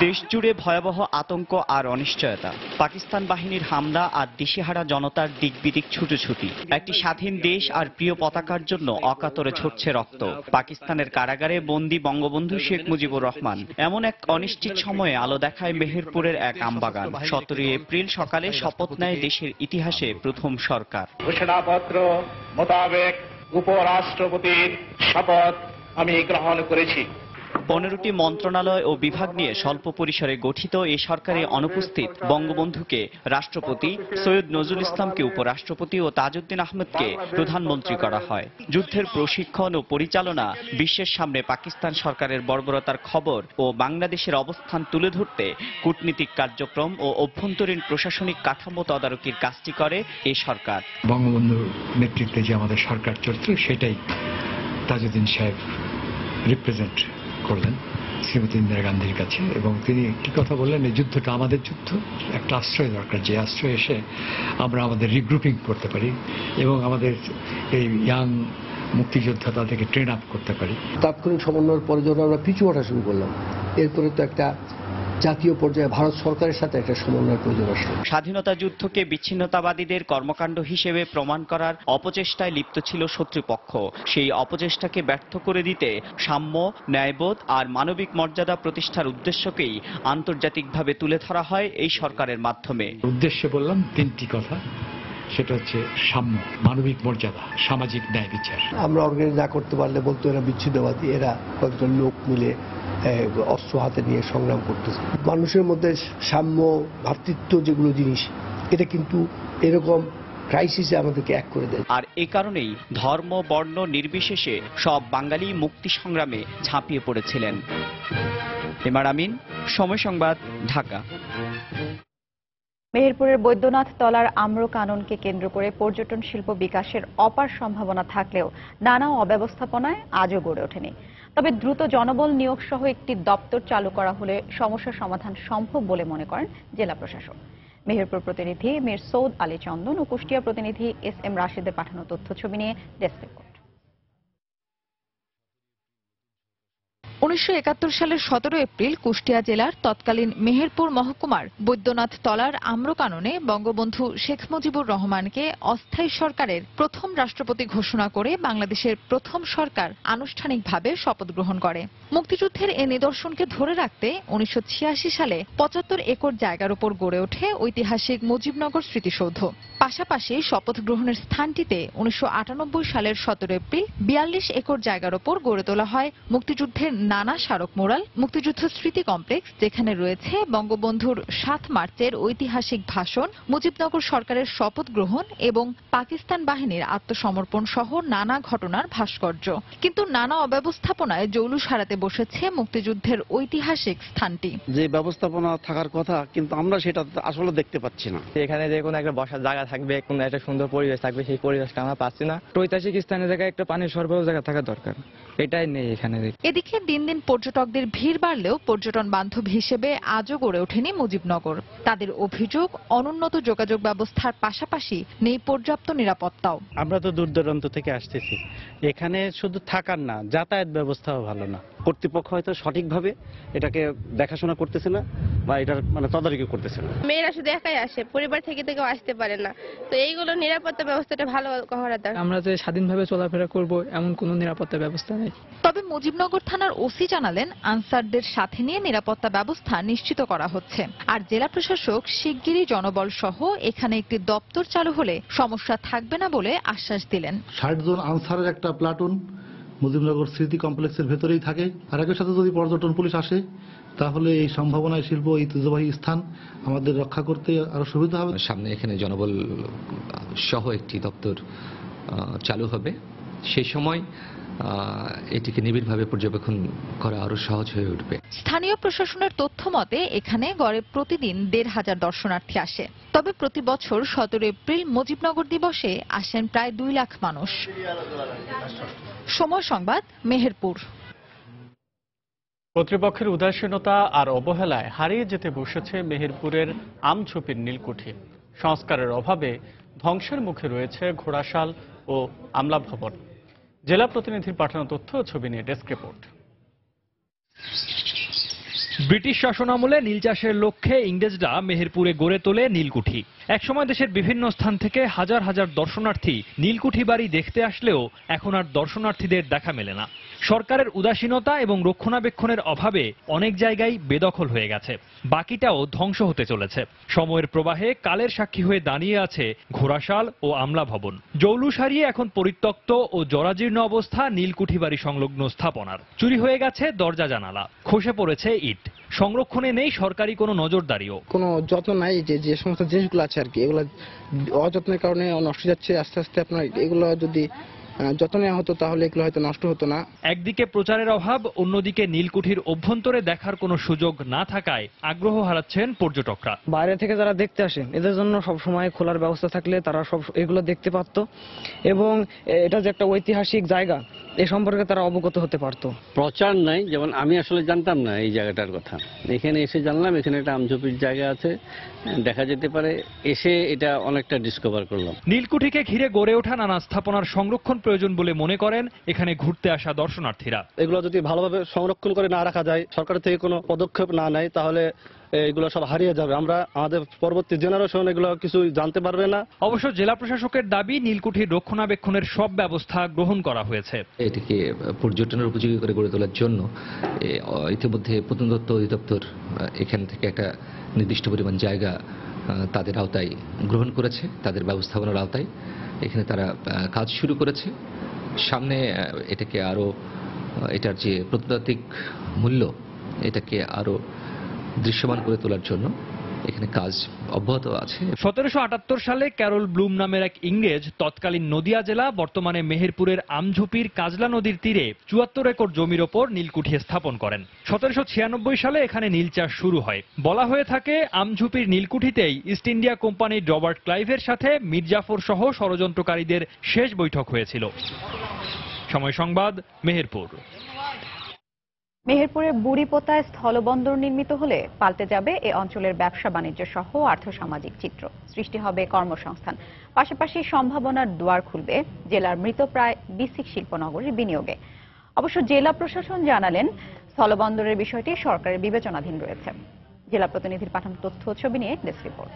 দেশ জুড়ে ভয়াবহ আতঙ্ক আর অনিশ্চয়তা, পাকিস্তান বাহিনীর হামলা আর দিশেহারা জনতার দিকবিদিক ছুটোছুটি। একটি স্বাধীন দেশ আর প্রিয় পতাকার জন্য অকাতরে ঝরছে রক্ত। পাকিস্তানের কারাগারে বন্দী বঙ্গবন্ধু শেখ মুজিবুর রহমান। এমন এক অনিশ্চিত সময়ে আলো দেখায় মেহেরপুরের এক আমবাগান। 17 এপ্রিল সকালে শপথ নেয় দেশের ইতিহাসে প্রথম সরকার। ঘোষণাপত্র মোতাবেক উপরাষ্ট্রপতির শপথ আমি গ্রহণ করেছি। 15টি মন্ত্রণালয় ও বিভাগ নিয়ে স্বল্প পরিসরে গঠিত এই সরকারে অনুপস্থিত বঙ্গবন্ধুকে রাষ্ট্রপতি, সৈয়দ নজরুল ইসলামকে উপরাষ্ট্রপতি ও তাজউদ্দিন আহমেদকে প্রধানমন্ত্রী করা হয়। যুদ্ধের প্রশিক্ষণ ও পরিচালনা, বিশ্বের সামনে পাকিস্তান সরকারের বর্বরতার খবর ও বাংলাদেশের অবস্থান তুলে ধরতে কূটনীতিক কার্যক্রম ও অভ্যন্তরীণ প্রশাসনিক কাঠামো তদারকির কাজটি করে এই সরকার। বঙ্গবন্ধুর নেতৃত্বে যে আমাদের সরকার চলছে সেটাই তাজউদ্দিন সাহেব রিপ্রেজেন্ট করলেন শ্রীমতী ইন্দিরা গান্ধীর কাছে এবং তিনি একটি কথা বললেন, এই যুদ্ধটা আমাদের যুদ্ধ, একটা আশ্রয় দরকার, যে আশ্রয় এসে আমরা আমাদের রিগ্রুপিং করতে পারি এবং আমাদের এই ইয়াং মুক্তিযোদ্ধা তাদেরকে ট্রেন আপ করতে পারি। তাৎক্ষণিক সমন্বয়ের পরে যখন আমরা পিছু হটা শুরু করলাম, এরপরে তো একটা জাতীয় পর্যায়ে ভারত সরকারের সাথে একটা সমন্বয়ের প্রয়োজন আসে। স্বাধীনতা যুদ্ধকে বিচ্ছিন্নতাবাদীদের কর্মকাণ্ড হিসেবে প্রমাণ করার অপচেষ্টায় লিপ্ত ছিল শত্রুপক্ষ। সেই অপচেষ্টাকে ব্যর্থ করে দিতে সাম্য, ন্যায়বোধ আর মানবিক মর্যাদা প্রতিষ্ঠার উদ্দেশ্যকেই আন্তর্জাতিকভাবে তুলে ধরা হয় এই সরকারের মাধ্যমে। উদ্দেশ্যে বললাম 3টি কথা, সেটা হচ্ছে সাম্য, মানবিক মর্যাদা, সামাজিক ন্যায় বিচার। আমরা অর্গানাইজ না করতে পারলে বলতো এরা বিচ্ছিন্নবাদী, এরা কয়েকজন লোক মিলে অস্ত্র হাতে নিয়ে সংগ্রাম করতেছে। মানুষের মধ্যে সাম্য, ভ্রাতৃত্ব যেগুলো জিনিস, এটা কিন্তু এরকম ক্রাইসিসে আমাদেরকে এক করে দেয়। আর এ কারণেই ধর্ম, বর্ণ নির্বিশেষে সব বাঙালি মুক্তি সংগ্রামে ঝাঁপিয়ে পড়েছিলেন। এমআর আমিন, সময় সংবাদ, ঢাকা। মেহেরপুরের বৈদ্যনাথ তলার আম্রকাননকে কেন্দ্র করে পর্যটন শিল্প বিকাশের অপার সম্ভাবনা থাকলেও নানা অব্যবস্থাপনায় আজও গড়ে ওঠেনি। তবে দ্রুত জনবল নিয়োগ সহ একটি দপ্তর চালু করা হলে সমস্যার সমাধান সম্ভব বলে মনে করেন জেলা প্রশাসক। মেহেরপুর প্রতিনিধি মীর সৌদ আলী চন্দন ও কুষ্টিয়া প্রতিনিধি SM রাশিদের পাঠানো তথ্য ছবি নিয়ে ডেস্ক রিপোর্ট। 1971 সালের 17 এপ্রিল কুষ্টিয়া জেলার তৎকালীন মেহেরপুর মহকুমার বৈদ্যনাথ তলার আম্রকাননে বঙ্গবন্ধু শেখ মুজিবুর রহমানকে অস্থায়ী সরকারের প্রথম রাষ্ট্রপতি ঘোষণা করে বাংলাদেশের প্রথম সরকার আনুষ্ঠানিকভাবে শপথ গ্রহণ করে। মুক্তিযুদ্ধের এ নিদর্শনকে ধরে রাখতে 1986 সালে 75 একর জায়গার উপর গড়ে ওঠে ঐতিহাসিক মুজিবনগর স্মৃতিসৌধ। পাশাপাশি শপথ গ্রহণের স্থানটিতে 1998 সালের 17 এপ্রিল 42 একর জায়গার উপর গড়ে তোলা হয় মুক্তিযুদ্ধের নানা স্মারক মোড়াল, মুক্তিযুদ্ধ স্মৃতি কমপ্লেক্স যেখানে রয়েছে বঙ্গবন্ধুর 7 মার্চের ঐতিহাসিক ভাষণ, মুজিবনগর সরকারের শপথ গ্রহণ এবং পাকিস্তান বাহিনীর আত্মসমর্পণ সহ নানা ঘটনার ভাস্কর্য। কিন্তু নানা অব্যবস্থাপনায় জৌলুস হারাতে বসেছে মুক্তিযুদ্ধের ঐতিহাসিক স্থানটি। যে ব্যবস্থাপনা থাকার কথা কিন্তু আমরা সেটা আসলে দেখতে পাচ্ছি না। এখানে যে কোনো একটা বসার জায়গা থাকবে, কোনো একটা সুন্দর পরিবেশ থাকবে, সেই পরিবেশটা আমরা পাচ্ছি না। ঐতিহাসিক স্থানের জায়গায় একটা পানির সরবরাহ জায়গা থাকা দরকার, এটাই নেই এখানে। এদিকে দিন দিন পর্যটকদের ভিড় বাড়লেও পর্যটন বান্ধব হিসেবে আজও গড়ে ওঠেনি মুজিবনগর। তাদের অভিযোগ, অনুন্নত যোগাযোগ ব্যবস্থার পাশাপাশি নেই পর্যাপ্ত নিরাপত্তাও। আমরা তো দূর দূরান্ত থেকে আসতেছি, এখানে শুধু থাকার না, যাতায়াত ব্যবস্থাও ভালো না। কর্তৃপক্ষ হয়তো সঠিকভাবে এটাকে দেখাশোনা করতেছে না বা এটার তদারকি করতেছে না। মেয়েরা শুধু একাই আসে, পরিবার থেকে কেউ আসতে পারে না, তো এইগুলো নিরাপত্তা ব্যবস্থাটা ভালো করা দরকার। আমরা যে স্বাধীনভাবে চলাফেরা করব এমন কোনো নিরাপত্তা ব্যবস্থা নেই। তবে মুজিবনগর থানার ওসি জানালেন, আনসারদের সাথে নিয়ে নিরাপত্তা ব্যবস্থা নিশ্চিত করা হচ্ছে। আর জেলা প্রশাসক শিগগিরই জনবল সহ এখানে একটি দপ্তর চালু হলে সমস্যা থাকবে না বলে আশ্বাস দিলেন। 60 জন আনসারের একটা প্লাটুন মুজিবনগর স্মৃতি কমপ্লেক্সের ভেতরেই থাকে। আর একই সাথে যদি পর্যটন পুলিশ আসে তাহলে এই সম্ভাবনায় শিল্প ঐতিহ্যবাহী স্থান আমাদের রক্ষা করতে আরো সুবিধা হবে। সামনে এখানে জনবল সহ একটি দপ্তর চালু হবে, সেই সময় এটিকে নিবিড়ভাবে পর্যবেক্ষণ করা আরো সহজ হয়ে উঠবে। স্থানীয় প্রশাসনের তথ্য মতে এখানে গড়ে প্রতিদিন 1,500 দর্শনার্থী আসে। তবে প্রতি বছর 17 এপ্রিল মুজিবনগর দিবসে আসেন প্রায় 2 লাখ মানুষ। সময় সংবাদ, মেহেরপুর। কর্তৃপক্ষের উদাসীনতা আর অবহেলায় হারিয়ে যেতে বসেছে মেহেরপুরের আমঝুপির নীলকুঠি। সংস্কারের অভাবে ধ্বংসের মুখে রয়েছে ঘোড়াশাল ও আমলা ভবন। জেলা প্রতিনিধির পাঠানো তথ্য ও ছবি নিয়ে ডেস্ক রিপোর্ট। ব্রিটিশ শাসনামলে নীল চাষের লক্ষ্যে ইংরেজরা মেহেরপুরে গড়ে তোলে নীলকুঠি। একসময় দেশের বিভিন্ন স্থান থেকে হাজার হাজার দর্শনার্থী নীলকুঠি বাড়ি দেখতে আসলেও এখন আর দর্শনার্থীদের দেখা মেলে না। সরকারের উদাসীনতা এবং রক্ষণাবেক্ষণের অভাবে অনেক জায়গায় বেদখল হয়ে গেছে, বাকিটাও ধ্বংস হতে চলেছে। সময়ের প্রবাহে কালের সাক্ষী হয়ে দাঁড়িয়ে আছে ঘোড়াশাল ও আমলা ভবন। জৌলুস হারিয়ে এখন পরিত্যক্ত ও জরাজীর্ণ অবস্থা নীলকুঠি বাড়ি সংলগ্ন স্থাপনার। চুরি হয়ে গেছে দরজা জানালা, খসে পড়েছে ইট। সংরক্ষণে নেই সরকারি কোনো নজরদারিও, কোনো যত্ন নাই। যে সমস্ত জিনিসগুলো আছে আর কি, এগুলো অযত্নের কারণে নষ্ট যাচ্ছে আস্তে আস্তে। আপনার এগুলো যদি যত্ন নেওয়া হতো তাহলে এগুলো হয়তো নষ্ট হতো না। একদিকে প্রচারের অভাব, অন্যদিকে নীলকুঠির অভ্যন্তরে দেখার কোনো সুযোগ না থাকায় আগ্রহ হারাচ্ছেন পর্যটকরা। বাইরে থেকে যারা দেখতে আসেন এদের জন্য সব সময় খোলার ব্যবস্থা থাকলে তারা সব এগুলো দেখতে পারত এবং এটা যে একটা ঐতিহাসিক জায়গা এ সম্পর্কে তারা অবগত হতে পারত। প্রচার নাই, যেমন আমি আসলে জানতাম না এই জায়গাটার কথা, এখানে এসে জানলাম এখানে একটা আমঝুপির জায়গা আছে, দেখা যেতে পারে, এসে এটা অনেকটা ডিসকভার করলাম। নীলকুঠিকে ঘিরে গড়ে ওঠা নানা স্থাপনার সংরক্ষণ প্রয়োজন বলে মনে করেন এখানে ঘুরতে আসা দর্শনার্থীরা। এগুলো যদি ভালোভাবে সংরক্ষণ করে না রাখা যায়, সরকার থেকে কোনো পদক্ষেপ না নেয়, তাহলে এগুলো সব হারিয়ে যাবে। আমরা আমাদের পরবর্তী জেনারেশন এগুলো কিছু জানতে পারবে না। অবশ্য জেলা প্রশাসকের দাবি, নীলকুঠির রক্ষণাবেক্ষণের সব ব্যবস্থা গ্রহণ করা হয়েছে। এটিকে পর্যটনের উপযোগী করে গড়ে তোলার জন্য ইতিমধ্যে প্রত্নতত্ত্ব অধিদপ্তর এখান থেকে একটা নির্দিষ্ট পরিমাণ জায়গা তাদের আওতায় গ্রহণ করেছে, তাদের ব্যবস্থাপনার আওতায় এখানে তারা কাজ শুরু করেছে। সামনে এটাকে আরো, এটার যে প্রত্নতাত্ত্বিক মূল্য এটাকে আরো দৃশ্যমান করে তোলার জন্য এখানে কাজ অব্যাহত আছে। 1778 সালে ক্যারল ব্লুম নামের এক ইংরেজ তৎকালীন নদিয়া জেলা, বর্তমানে মেহেরপুরের আমঝুপির কাজলা নদীর তীরে 74 একর জমির ওপর নীলকুঠি স্থাপন করেন। 1796 সালে এখানে নীল চাষ শুরু হয়। বলা হয়ে থাকে আমঝুপির নীলকুঠিতেই ইস্ট ইন্ডিয়া কোম্পানির রবার্ট ক্লাইভের সাথে মীর জাফর সহ ষড়যন্ত্রকারীদের শেষ বৈঠক হয়েছিল। সময় সংবাদ, মেহেরপুর। মেহেরপুরের বুড়িপোতায় স্থলবন্দর নির্মিত হলে পাল্টে যাবে এ অঞ্চলের ব্যবসা বাণিজ্য সহ আর্থসামাজিক চিত্র। সৃষ্টি হবে কর্মসংস্থান, পাশাপাশি সম্ভাবনার দুয়ার খুলবে জেলার মৃতপ্রায় বিসিক শিল্পনগরীর বিনিয়োগে। অবশ্য জেলা প্রশাসন জানালেন, স্থলবন্দরের বিষয়টি সরকারের বিবেচনাধীন রয়েছে। জেলা প্রতিনিধির পাঠানো তথ্য ছবি নিয়ে ডেস্ক রিপোর্ট।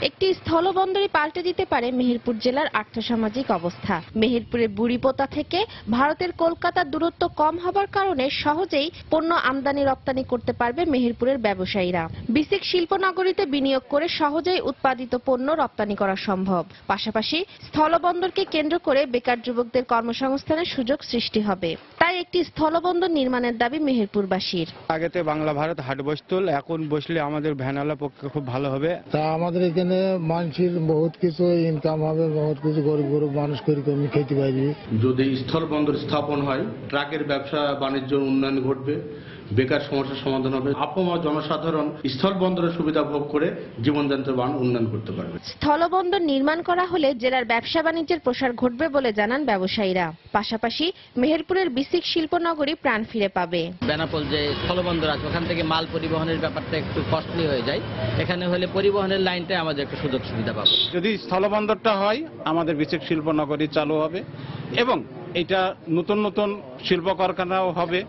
একটি স্থলবন্দরই পাল্টে দিতে পারে মেহেরপুর জেলার আর্থসামাজিক অবস্থা। মেহেরপুরের বুড়িপোতা থেকে ভারতের কলকাতার দূরত্ব কম হবার কারণে সহজেই পণ্য আমদানি রপ্তানি করতে পারবে মেহেরপুরের ব্যবসায়ীরা। বিসিক শিল্পনগরীতে বিনিয়োগ করে সহজেই উৎপাদিত পণ্য রপ্তানি করা সম্ভব। পাশাপাশি স্থলবন্দরকে কেন্দ্র করে বেকার যুবকদের কর্মসংস্থানের সুযোগ সৃষ্টি হবে। তাই একটি স্থলবন্দর নির্মাণের দাবি মেহেরপুরবাসীর। আগেতে বাংলা ভারত হাট বসতুল, এখন বসলে আমাদের ভ্যানওয়ালা পক্ষে খুব ভালো হবে। তা আমাদের এখানে মানুষের বহুত কিছু ইনকাম হবে, বহুত কিছু গরিব গরিব মানুষ করে খেতে পারবে। যদি স্থল বন্দর স্থাপন হয়, ট্রাকের ব্যবসা বাণিজ্য উন্নয়ন ঘটবে, বেকার সমস্যার সমাধান হবে, আপামর জনসাধারণ স্থল বন্দরের সুবিধা ভোগ করে জীবনযাত্রার মান উন্নয়ন করতে পারবে। স্থলবন্দর নির্মাণ করা হলে জেলার ব্যবসা বাণিজ্যের প্রসার ঘটবে বলে জানান ব্যবসায়ীরা। পাশাপাশি মেহেরপুরের বিসিক শিল্পনগরী প্রাণ ফিরে পাবে। বেনাপোল যে স্থলবন্দর আছে ওখান থেকে মাল পরিবহনের ব্যাপারটা একটু কস্টলি হয়ে যায়, এখানে হলে পরিবহনের লাইনটা আমাদের একটু সুযোগ সুবিধা পাবো। যদি স্থলবন্দরটা হয়, আমাদের বিসিক শিল্পনগরী চালু হবে এবং এটা নতুন নতুন শিল্প কারখানাও হবে,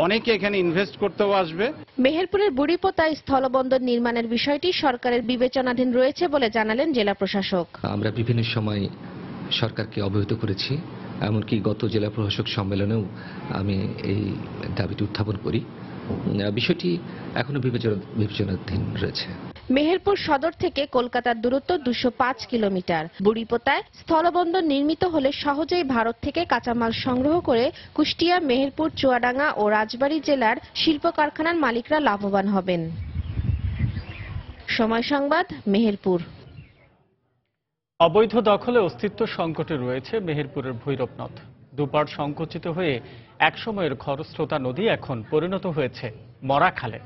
অনেকে এখানে ইনভেস্ট করতেও আসবে। মেহেরপুরের বুড়িপোতায় স্থলবন্দর নির্মাণের বিষয়টি সরকারের বিবেচনাধীন রয়েছে বলে জানালেন জেলা প্রশাসক। আমরা বিভিন্ন সময় সরকারকে অবহিত করেছি, এমনকি গত জেলা প্রশাসক সম্মেলনেও আমি এই দাবিটি উত্থাপন করি। বিষয়টি এখনো বিবেচনাধীন রয়েছে। মেহেরপুর সদর থেকে কলকাতার দূরত্ব 205 কিলোমিটার। বুড়িপোতায় স্থলবন্দর নির্মিত হলে সহজেই ভারত থেকে কাঁচামাল সংগ্রহ করে কুষ্টিয়া, মেহেরপুর, চুয়াডাঙ্গা ও রাজবাড়ী জেলার শিল্প কারখানার মালিকরা লাভবান হবেন। সময় সংবাদ, মেহেরপুর। অবৈধ দখলে অস্তিত্ব সংকটে রয়েছে মেহেরপুরের ভৈরব নদ। দুপার সংকুচিত হয়ে একসময়ের খরস্রোতা নদী এখন পরিণত হয়েছে মরা খালে।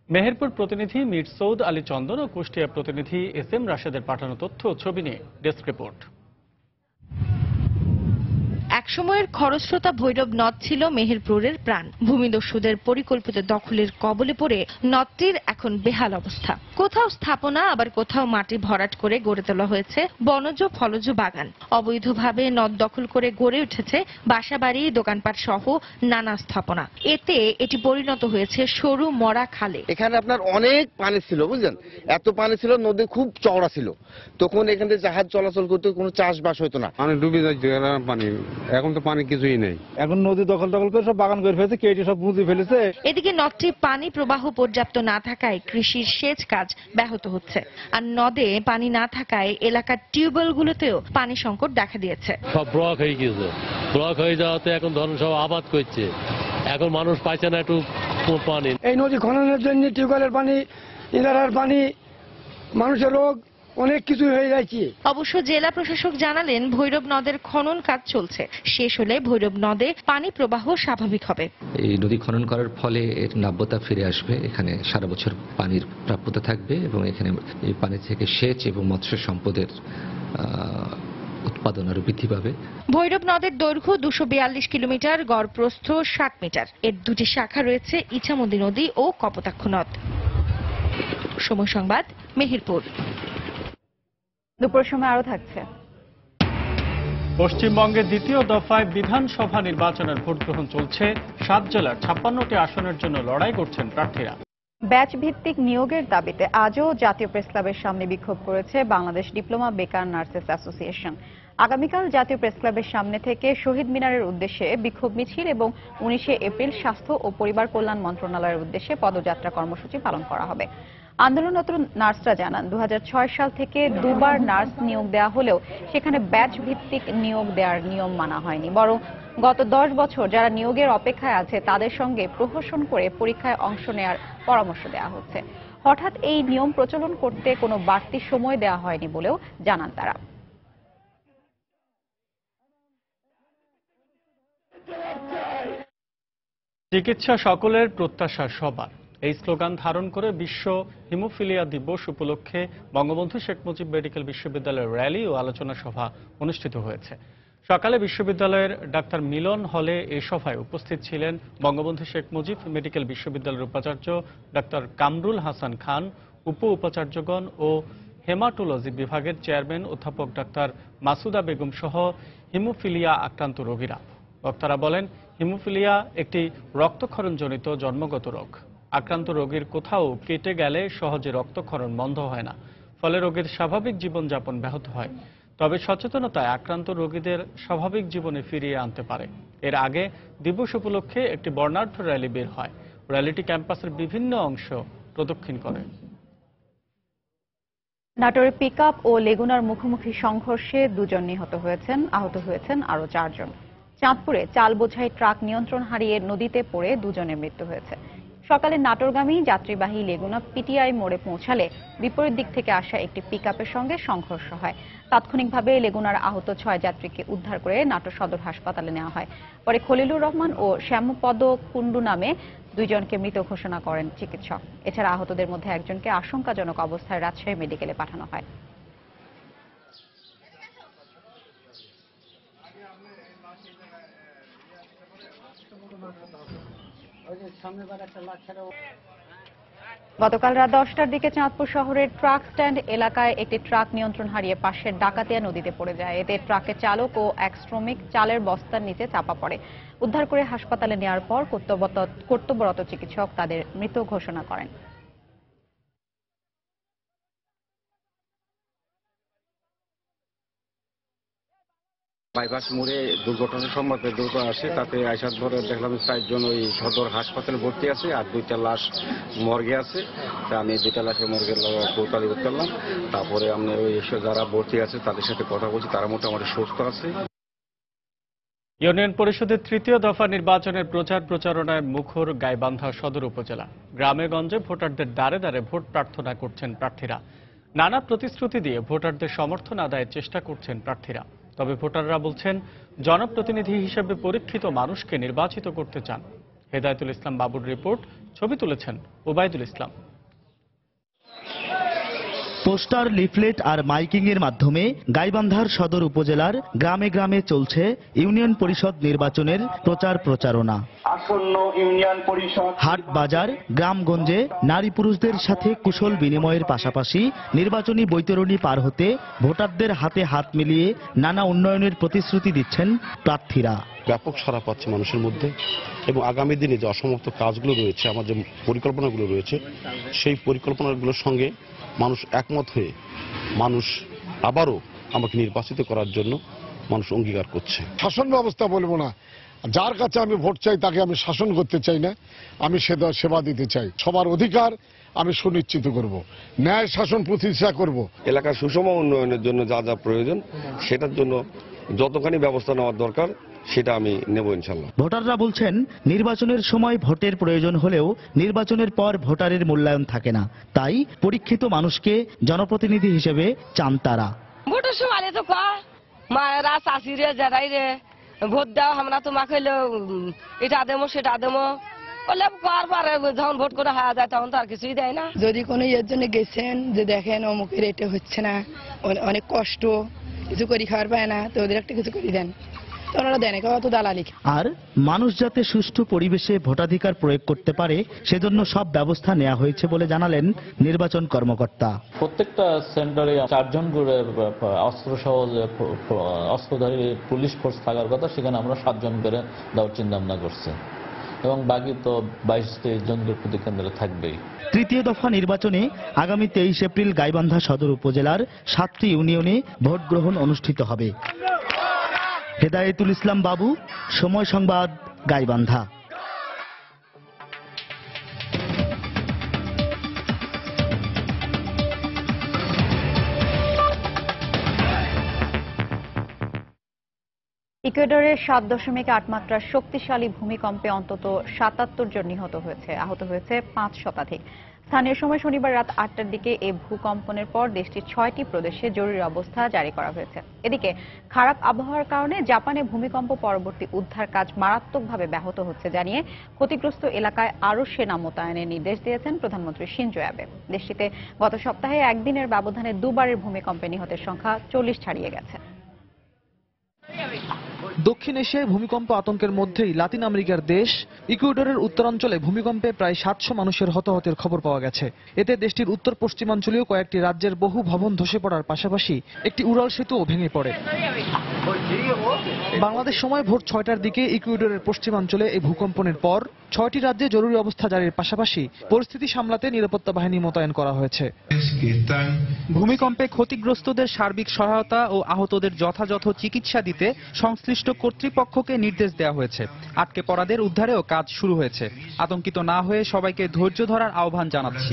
মেহেরপুর প্রতিনিধি মীর সৌদ আলী চন্দন ও কুষ্টিয়া প্রতিনিধি SM রাশেদের পাঠানো তথ্য ও ছবি নিয়ে ডেস্ক রিপোর্ট। একসময়ের খরস্রোতা ভৈরব নদ ছিল মেহেরপুরের প্রাণ। ভূমিদস্যুদের পরিকল্পিত দখলের কবলে পড়ে নদটির এখন বেহাল অবস্থা। কোথাও স্থাপনা, আবার কোথাও মাটি ভরাট করে গড়ে তোলা হয়েছে বনজ ফলজ বাগান। অবৈধভাবে নদ দখল করে গড়ে উঠেছে বাসাবাড়ি, দোকানপাট সহ নানা স্থাপনা। এতে এটি পরিণত হয়েছে সরু মরা খালে। এখানে আপনার অনেক পানি ছিল, বুঝলেন, এত পানি ছিল, নদী খুব চওড়া ছিল, তখন এখানে জাহাজ চলাচল করতে, কোনো চাষবাস হতো না। মানে ডুবে যাচ্ছে পানি, এখন তো পানি কিছুই নেই। এখন নদী দখল করে সব বাগান করে ফেলেছে, কেটে সব মুজি ফেলেছে। এদিকে নদটি পানি প্রবাহ পর্যাপ্ত না থাকায় কৃষির সেচ কাজ ব্যাহত হচ্ছে, আর নদে পানি না থাকায় এলাকার টিউবওয়েলগুলোতেও পানি সংকট দেখা দিয়েছে। সব ব্লক হয়ে গিয়েছে, ব্লক হয়ে যাওয়াতে এখন ধরুন সব আবাদ করছে, এখন মানুষ পাইছে না একটু পানি। এই নদী খননের জন্য টিউবওয়েলের পানি, ইনারার পানি, মানুষের রোগ, অনেক কিছু হয়ে যাচ্ছে। অবশ্য জেলা প্রশাসক জানালেন ভৈরব নদের খনন কাজ চলছে, শেষ হলে ভৈরব নদে পানি প্রবাহ স্বাভাবিক হবে। এই নদী খনন করার ফলে এর নাব্যতা ফিরে আসবে, এখানে সারা বছর পানির প্রাপ্যতা থাকবে এবং এখানে এই পানি থেকে সেচ এবং মৎস্য সম্পদের উৎপাদন আরো বৃদ্ধি পাবে। ভৈরব নদের দৈর্ঘ্য 242 কিলোমিটার, গড় প্রস্থ 60 মিটার। এর দুটি শাখা রয়েছে, ইছামতি নদী ও কপোতাক্ষ নদ। সময় সংবাদ, মেহেরপুর। দুপুর সময় আরো থাকছে। পশ্চিমবঙ্গের দ্বিতীয় দফায় বিধানসভা নির্বাচনের ভোট গ্রহণ চলছে। 7 জেলার 56টি আসনের জন্য লড়াই করছেন প্রার্থীরা। ব্যাচ ভিত্তিক নিয়োগের দাবিতে আজও জাতীয় প্রেসক্লাবের সামনে বিক্ষোভ করেছে বাংলাদেশ ডিপ্লোমা বেকার নার্সেস অ্যাসোসিয়েশন। আগামীকাল জাতীয় প্রেসক্লাবের সামনে থেকে শহীদ মিনারের উদ্দেশ্যে বিক্ষোভ মিছিল এবং 19 এপ্রিল স্বাস্থ্য ও পরিবার কল্যাণ মন্ত্রণালয়ের উদ্দেশ্যে পদযাত্রা কর্মসূচি পালন করা হবে। আন্দোলনরত নার্সরা জানান 2006 সাল থেকে দুবার নার্স নিয়োগ দেওয়া হলেও সেখানে ব্যাচ ভিত্তিক নিয়োগ দেওয়ার নিয়ম মানা হয়নি, বরং গত 10 বছর যারা নিয়োগের অপেক্ষায় আছে তাদের সঙ্গে প্রহসন করে পরীক্ষায় অংশ নেওয়ার পরামর্শ দেওয়া হচ্ছে। হঠাৎ এই নিয়ম প্রচলন করতে কোনো বাড়তি সময় দেওয়া হয়নি বলেও জানান তারা। চিকিৎসা সকলের, প্রত্যাশা সবার, এই স্লোগান ধারণ করে বিশ্ব হিমোফিলিয়া দিবস উপলক্ষে বঙ্গবন্ধু শেখ মুজিব মেডিকেল বিশ্ববিদ্যালয়ের র্যালি ও আলোচনা সভা অনুষ্ঠিত হয়েছে। সকালে বিশ্ববিদ্যালয়ের ডাক্তার মিলন হলে এই সভায় উপস্থিত ছিলেন বঙ্গবন্ধু শেখ মুজিব মেডিকেল বিশ্ববিদ্যালয়ের উপাচার্য ডাক্তার কামরুল হাসান খান, উপাচার্যগণ ও হেমাটোলজি বিভাগের চেয়ারম্যান অধ্যাপক ডাক্তার মাসুদা বেগম সহ হিমোফিলিয়া আক্রান্ত রোগীরা। বক্তারা বলেন, হিমোফিলিয়া একটি রক্তক্ষরণজনিত জন্মগত রোগ। আক্রান্ত রোগীর কোথাও কেটে গেলে সহজে রক্তক্ষরণ বন্ধ হয় না, ফলে রোগীর স্বাভাবিক জীবনযাপন ব্যাহত হয়। তবে সচেতনতায় আক্রান্ত রোগীদের স্বাভাবিক জীবনে ফিরিয়ে আনতে পারে। এর আগে দিবস উপলক্ষে একটি বর্ণাঢ্য র্যালি বের হয়। র্যালিটি ক্যাম্পাসের বিভিন্ন অংশ প্রদক্ষিণ করে। নাটোরে পিকআপ ও লেগুনার মুখোমুখি সংঘর্ষে 2 জন নিহত হয়েছেন, আহত হয়েছেন আরো 4 জন। চাঁদপুরে চাল বোঝাই ট্রাক নিয়ন্ত্রণ হারিয়ে নদীতে পড়ে 2 জনের মৃত্যু হয়েছে। সকালে নাটোরগামী যাত্রীবাহী লেগুনা পিটিআই মোড়ে পৌঁছালে বিপরীত দিক থেকে আসা একটি পিকআপের সঙ্গে সংঘর্ষ হয়। তাৎক্ষণিকভাবে লেগুনার আহত 6 যাত্রীকে উদ্ধার করে নাটোর সদর হাসপাতালে নেওয়া হয়। পরে খলিলুর রহমান ও শ্যামপদ কুণ্ডু নামে 2 জনকে মৃত ঘোষণা করেন চিকিৎসক। এছাড়া আহতদের মধ্যে একজনকে আশঙ্কাজনক অবস্থায় রাজশাহী মেডিকেলে পাঠানো হয়। গতকাল রাত 10টার দিকে চাঁদপুর শহরের ট্রাক স্ট্যান্ড এলাকায় একটি ট্রাক নিয়ন্ত্রণ হারিয়ে পাশের ডাকাতিয়া নদীতে পড়ে যায়। এতে ট্রাকের চালক ও এক শ্রমিক চালের বস্তার নিচে চাপা পড়ে। উদ্ধার করে হাসপাতালে নেওয়ার পর কর্তব্যরত চিকিৎসক তাদের মৃত ঘোষণা করেন। বাইপাস মোড়ে দুর্ঘটনার সম্পর্কে দুর্ঘটনা আসে, তাতে আইসার ধরে দেখলাম 4 জন ওই সদর হাসপাতালে ভর্তি আছে আর 2টা লাশ মর্গে আছে। তা আমি 2টা লাশের মর্গের কোতালি করলাম। তারপরে আমরা ওই যারা ভর্তি আছে তাদের সাথে কথা বলছি, তারা মোটামুটি সুস্থ আছে। ইউনিয়ন পরিষদের 3য় দফা নির্বাচনের প্রচারণায় মুখর গাইবান্ধা সদর উপজেলা। গ্রামে গঞ্জে ভোটারদের দ্বারে দ্বারে ভোট প্রার্থনা করছেন প্রার্থীরা। নানা প্রতিশ্রুতি দিয়ে ভোটারদের সমর্থন আদায়ের চেষ্টা করছেন প্রার্থীরা। তবে ভোটাররা বলছেন জনপ্রতিনিধি হিসেবে পরীক্ষিত মানুষকে নির্বাচিত করতে চান। হেদায়েতুল ইসলাম বাবুর রিপোর্ট, ছবি তুলেছেন ওবায়দুল ইসলাম। পোস্টার, লিফলেট আর মাইকিং এর মাধ্যমে গাইবান্ধার সদর উপজেলার গ্রামে গ্রামে চলছে ইউনিয়ন পরিষদ নির্বাচনের প্রচারণা। আসন্ন ইউনিয়ন পরিষদ হাট বাজার, গ্রামগঞ্জে নারী পুরুষদের সাথে কুশল বিনিময়ের পাশাপাশি নির্বাচনী বৈতরণী পার হতে ভোটারদের হাতে হাত মিলিয়ে নানা উন্নয়নের প্রতিশ্রুতি দিচ্ছেন প্রার্থীরা। ব্যাপক সাড়া পাচ্ছে মানুষের মধ্যে এবং আগামী দিনে যে অসমাপ্ত কাজগুলো রয়েছে, আমার যে পরিকল্পনাগুলো রয়েছে, সেই পরিকল্পনাগুলোর সঙ্গে মানুষ একমত হয়ে মানুষ আবারও আমাকে নির্বাচিত করার জন্য মানুষ অঙ্গীকার করছে। শাসন ব্যবস্থা বলবো না, যার কাছে আমি ভোট চাই তাকে আমি শাসন করতে চাই না, আমি সেবা দিতে চাই। সবার অধিকার আমি সুনিশ্চিত করব, ন্যায় শাসন প্রতিষ্ঠা করব। এলাকার সুষম উন্নয়নের জন্য যা যা প্রয়োজন সেটার জন্য যতখানি ব্যবস্থা নেওয়ার দরকার সেটা আমি নেব ইনশাল্লাহ। ভোটাররা বলছেন নির্বাচনের সময় ভোটের প্রয়োজন হলেও নির্বাচনের পর ভোটারের মূল্যায়ন থাকে না, তাই পরীক্ষিত মানুষকে জনপ্রতিনিধি হিসেবে চান তারা। ভোটের সময় তো মায়েরা চাষিরে যারাই রে ভোট দাও, আমরা তোমাকে এটা দেবো সেটা দেবো বলে বারবার যখন ভোট করে হারা যায় তখন তো আর কিছুই দেয় না। যদি কোনো এর জন্য গেছেন যে দেখেন অমুকের এটা হচ্ছে না, অনেক কষ্ট, কিছু করি খাওয়ার পায় না, তো ওদের একটা কিছু করে দেন, ওনারা দেন অত দালালি। আর মানুষ যাতে সুষ্ঠু পরিবেশে ভোটাধিকার প্রয়োগ করতে পারে সেজন্য সব ব্যবস্থা নেওয়া হয়েছে বলে জানালেন নির্বাচন কর্মকর্তা। প্রত্যেকটা সেন্টারে 4 জন করে অস্ত্রসহ অস্ত্রধারী পুলিশ ফোর্স থাকার কথা, সেখানে আমরা 7 জন করে দেওয়ার চিন্তা ভাবনা করছি এবং বাকি তো 22-23 জন প্রতি কেন্দ্রে থাকবেই। 3য় দফা নির্বাচনে আগামী 23 এপ্রিল গাইবান্ধা সদর উপজেলার 7টি ইউনিয়নে ভোট গ্রহণ অনুষ্ঠিত হবে। হেদায়েতুল ইসলাম বাবু, সময় সংবাদ, গাইবান্ধা। ইকুয়েডরের 7.8 মাত্রার শক্তিশালী ভূমিকম্পে অন্তত 77 জন নিহত হয়েছে, আহত হয়েছে 5 শতাধিক। স্থানীয় সময় শনিবার রাত 8টার দিকে এই ভূকম্পনের পর দেশটির 6টি প্রদেশে জরুরি অবস্থা জারি করা হয়েছে। এদিকে খারাপ আবহাওয়ার কারণে জাপানে ভূমিকম্প পরবর্তী উদ্ধার কাজ মারাত্মকভাবে ব্যাহত হচ্ছে জানিয়ে ক্ষতিগ্রস্ত এলাকায় আরও সেনা মোতায়েনের নির্দেশ দিয়েছেন প্রধানমন্ত্রী শিনজো অ্যাবে। দেশটিতে গত সপ্তাহে একদিনের ব্যবধানে 2বারের ভূমিকম্পে নিহতের সংখ্যা 40 ছাড়িয়ে গেছে। দক্ষিণ এশিয়ায় ভূমিকম্প আতঙ্কের মধ্যেই লাতিন আমেরিকার দেশ ইকুয়েডরের উত্তরাঞ্চলে ভূমিকম্পে প্রায় 700 মানুষের হতাহতের খবর পাওয়া গেছে। এতে দেশটির উত্তর পশ্চিমাঞ্চলীয় কয়েকটি রাজ্যের বহু ভবন ধসে পড়ার পাশাপাশি একটি উড়াল সেতুও ভেঙে পড়ে। বাংলাদেশ সময় ভোর 6টার দিকে ইকুয়েডরের পশ্চিমাঞ্চলে এই ভূকম্পনের পর 6টি রাজ্যে জরুরি অবস্থা জারির পাশাপাশি পরিস্থিতি সামলাতে নিরাপত্তা বাহিনী মোতায়েন করা হয়েছে। ভূমিকম্পে ক্ষতিগ্রস্তদের সার্বিক সহায়তা ও আহতদের যথাযথ চিকিৎসা দিতে সংশ্লিষ্ট কর্তৃপক্ষকে নির্দেশ দেওয়া হয়েছে। আটকে পড়াদের উদ্ধারেও কাজ শুরু হয়েছে। আতঙ্কিত না হয়ে সবাইকে ধৈর্য ধরার আহ্বান জানাচ্ছি।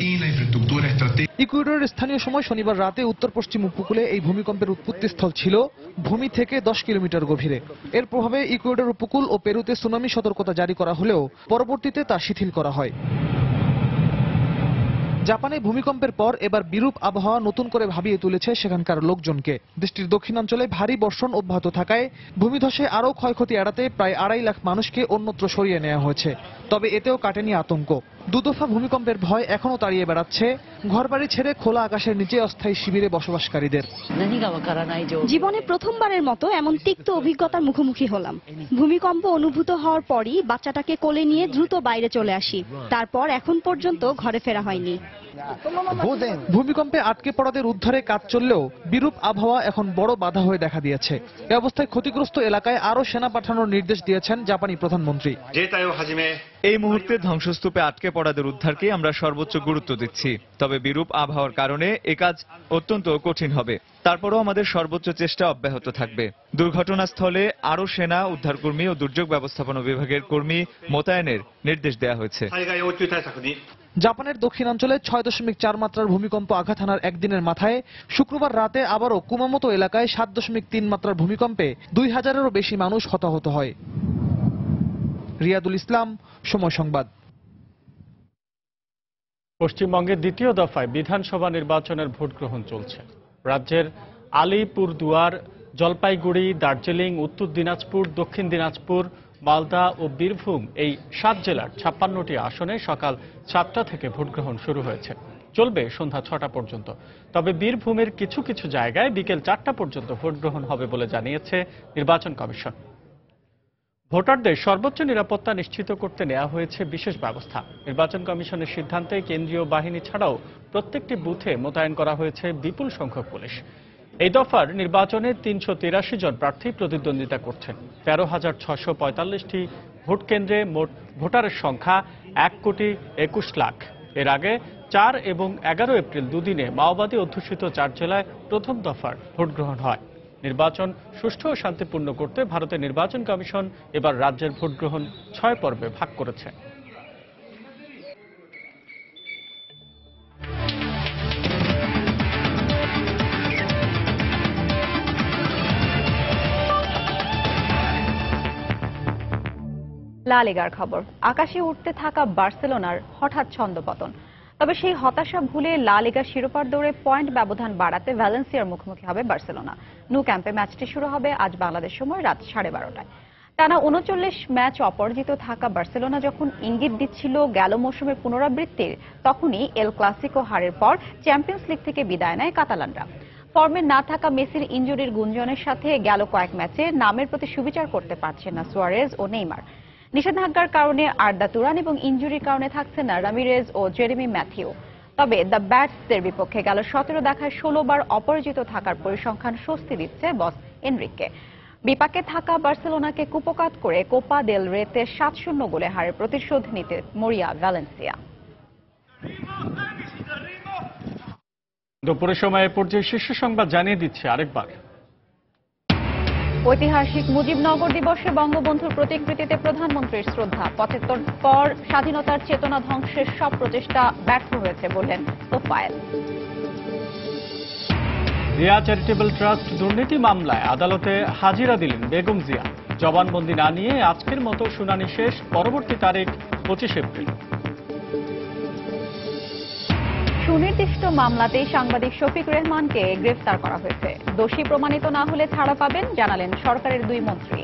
ইকুয়েডরের স্থানীয় সময় শনিবার রাতে উত্তর পশ্চিম উপকূলে এই ভূমিকম্পের উৎপত্তিস্থল ছিল ভূমি থেকে 10 কিলোমিটার গভীরে। এর প্রভাবে ইকুয়েডর উপকূল ও পেরুতে সুনামি সতর্কতা জারি করা হলেও পরবর্তীতে তা শিথিল করা হয়। জাপানে ভূমিকম্পের পর এবার বিরূপ আবহাওয়া নতুন করে ভাবিয়ে তুলেছে সেখানকার লোকজনকে। দেশটির দক্ষিণাঞ্চলে ভারী বর্ষণ অব্যাহত থাকায় ভূমিধসে আরও ক্ষয়ক্ষতি এড়াতে প্রায় 2.5 লাখ মানুষকে অন্যত্র সরিয়ে নেওয়া হয়েছে। তবে এতেও কাটেনি আতঙ্ক। দুদফা ভূমিকম্পের ভয় এখনও তাড়িয়ে বেড়াচ্ছে ঘরবাড়ি ছেড়ে খোলা আকাশের নিচে অস্থায়ী শিবিরে বসবাসকারীদের। জীবনে প্রথমবারের মতো এমন তিক্ত অভিজ্ঞতার মুখোমুখি হলাম। ভূমিকম্প অনুভূত হওয়ার পরই বাচ্চাটাকে কোলে নিয়ে দ্রুত বাইরে চলে আসি। তারপর এখন পর্যন্ত ঘরে ফেরা হয়নি। ভূমিকম্পে আটকে পড়াদের উদ্ধারে কাজ চললেও বিরূপ আবহাওয়া এখন বড় বাধা হয়ে দেখা দিয়েছে। এ অবস্থায় ক্ষতিগ্রস্ত এলাকায় আরও সেনা পাঠানোর নির্দেশ দিয়েছেন জাপানি প্রধানমন্ত্রী। এই মুহূর্তে ধ্বংসস্তূপে আটকে পড়াদের উদ্ধারকে আমরা সর্বোচ্চ গুরুত্ব দিচ্ছি। তবে বিরূপ আবহাওয়ার কারণে এ কাজ অত্যন্ত কঠিন হবে। তারপরও আমাদের সর্বোচ্চ চেষ্টা অব্যাহত থাকবে। দুর্ঘটনাস্থলে আরও সেনা, উদ্ধারকর্মী ও দুর্যোগ ব্যবস্থাপনা বিভাগের কর্মী মোতায়েনের নির্দেশ দেওয়া হয়েছে। জাপানের দক্ষিণাঞ্চলে 6.4 মাত্রার ভূমিকম্প আঘাত হানার একদিনের মাথায় শুক্রবার রাতে আবারও কুমামোতো এলাকায় 7.3 মাত্রার ভূমিকম্পে 2000-এরও বেশি মানুষ হতাহত হয়। রিয়াদুল ইসলাম, সময় সংবাদ। পশ্চিমবঙ্গের দ্বিতীয় দফায় বিধানসভা নির্বাচনের ভোট গ্রহণ চলছে। রাজ্যের আলিপুরদুয়ার, জলপাইগুড়ি, দার্জিলিং, উত্তর দিনাজপুর, দক্ষিণ দিনাজপুর, মালদা ও বীরভূম এই 7 জেলার 56টি আসনে সকাল 7টা থেকে ভোট গ্রহণ শুরু হয়েছে। চলবে সন্ধ্যা 6টা পর্যন্ত। তবে বীরভূমের কিছু কিছু জায়গায় বিকেল 4টা পর্যন্ত ভোট গ্রহণ হবে বলে জানিয়েছে নির্বাচন কমিশন। ভোটারদের সর্বোচ্চ নিরাপত্তা নিশ্চিত করতে নেওয়া হয়েছে বিশেষ ব্যবস্থা। নির্বাচন কমিশনের সিদ্ধান্তে কেন্দ্রীয় বাহিনী ছাড়াও প্রত্যেকটি বুথে মোতায়েন করা হয়েছে বিপুল সংখ্যক পুলিশ। এই দফার নির্বাচনে 383 জন প্রার্থী প্রতিদ্বন্দ্বিতা করছেন। 13,645টি ভোট কেন্দ্রে মোট ভোটারের সংখ্যা 1,21,00,000। এর আগে 4 এবং 11 এপ্রিল দুদিনে মাওবাদী অধ্যুষিত 4 জেলায় প্রথম দফার ভোট গ্রহণ হয়। নির্বাচন সুষ্ঠু ও শান্তিপূর্ণ করতে ভারতের নির্বাচন কমিশন এবার রাজ্যের ভোট গ্রহণ 6 পর্বে ভাগ করেছে। লা লিগার খবর। আকাশে উঠতে থাকা বার্সেলোনার হঠাৎ ছন্দপতন। তবে সেই হতাশা ভুলে লা লিগার শিরোপার দৌড়ে পয়েন্ট ব্যবধান বাড়াতে ভ্যালেন্সিয়ার মুখোমুখি হবে বার্সেলোনা। ন্যু ক্যাম্পে ম্যাচটি শুরু হবে আজ বাংলাদেশ সময় রাত 12:30টায়। টানা 39 ম্যাচ অপরাজিত থাকা বার্সেলোনা যখন ইঙ্গিত দিচ্ছিল গেল মৌসুমের পুনরাবৃত্তির, তখনই এল ক্লাসিকো হারের পর চ্যাম্পিয়ন্স লিগ থেকে বিদায় নেয় কাতালানরা। ফর্মে না থাকা মেসির ইনজুরির গুঞ্জনের সাথে গেল কয়েক ম্যাচে নামের প্রতি সুবিচার করতে পারছেন না সুয়ারেজ ও নেইমার। নিষেধাজ্ঞার কারণে আর্দা তুরান এবং ইনজুরির কারণে থাকছে না রামিরেজ ও জেরেমি ম্যাথিউ। তবে দ্য ব্যাটসদের বিপক্ষে গেল 17 দেখায় 16 বার অপরাজিত থাকার পরিসংখ্যান স্বস্তি দিচ্ছে বস এনরিককে। বিপাকে থাকা বার্সেলোনাকে কুপকাত করে কোপা দেল রেতে 7-0 গোলে হারের প্রতিশোধ নিতে মরিয়া ভ্যালেন্সিয়া। দুপুরের সময় পর্যায়ে শীর্ষ সংবাদ জানিয়ে দিচ্ছে আরেকবার। ঐতিহাসিক মুজিবনগর দিবসে বঙ্গবন্ধুর প্রতিকৃতিতে প্রধানমন্ত্রীর শ্রদ্ধা। 75 পর স্বাধীনতার চেতনা ধ্বংসের সব প্রচেষ্টা ব্যর্থ হয়েছে বললেন তোফায়েল। জিয়া চ্যারিটেবল ট্রাস্ট দুর্নীতি মামলায় আদালতে হাজিরা দিলেন বেগম জিয়া। জবানবন্দি না নিয়ে আজকের মতো শুনানি শেষ। পরবর্তী তারিখ 25 এপ্রিল। সুনির্দিষ্ট মামলাতেই সাংবাদিক শফিক রেহমানকে গ্রেফতার করা হয়েছে। দোষী প্রমাণিত না হলে ছাড়া পাবেন জানালেন সরকারের 2 মন্ত্রী।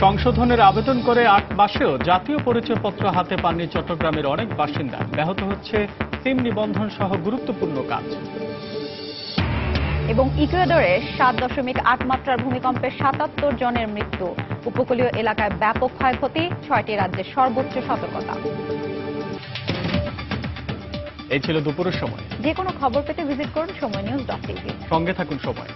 সংশোধনের আবেদন করে 8 মাসেও জাতীয় পরিচয়পত্র হাতে পাননি চট্টগ্রামের অনেক বাসিন্দা। ব্যাহত হচ্ছে সিম নিবন্ধন সহ গুরুত্বপূর্ণ কাজ। এবং ইকুয়েডরে 7.8 মাত্রার ভূমিকম্পে 77 জনের মৃত্যু। উপকূলীয় এলাকায় ব্যাপক ক্ষয়ক্ষতি। 6টি রাজ্যের সর্বোচ্চ সতর্কতা। এই ছিল দুপুরের সময়। যে কোনো খবর পেতে ভিজিট করুন সময়নিউজ.tv। সঙ্গে থাকুন সময়।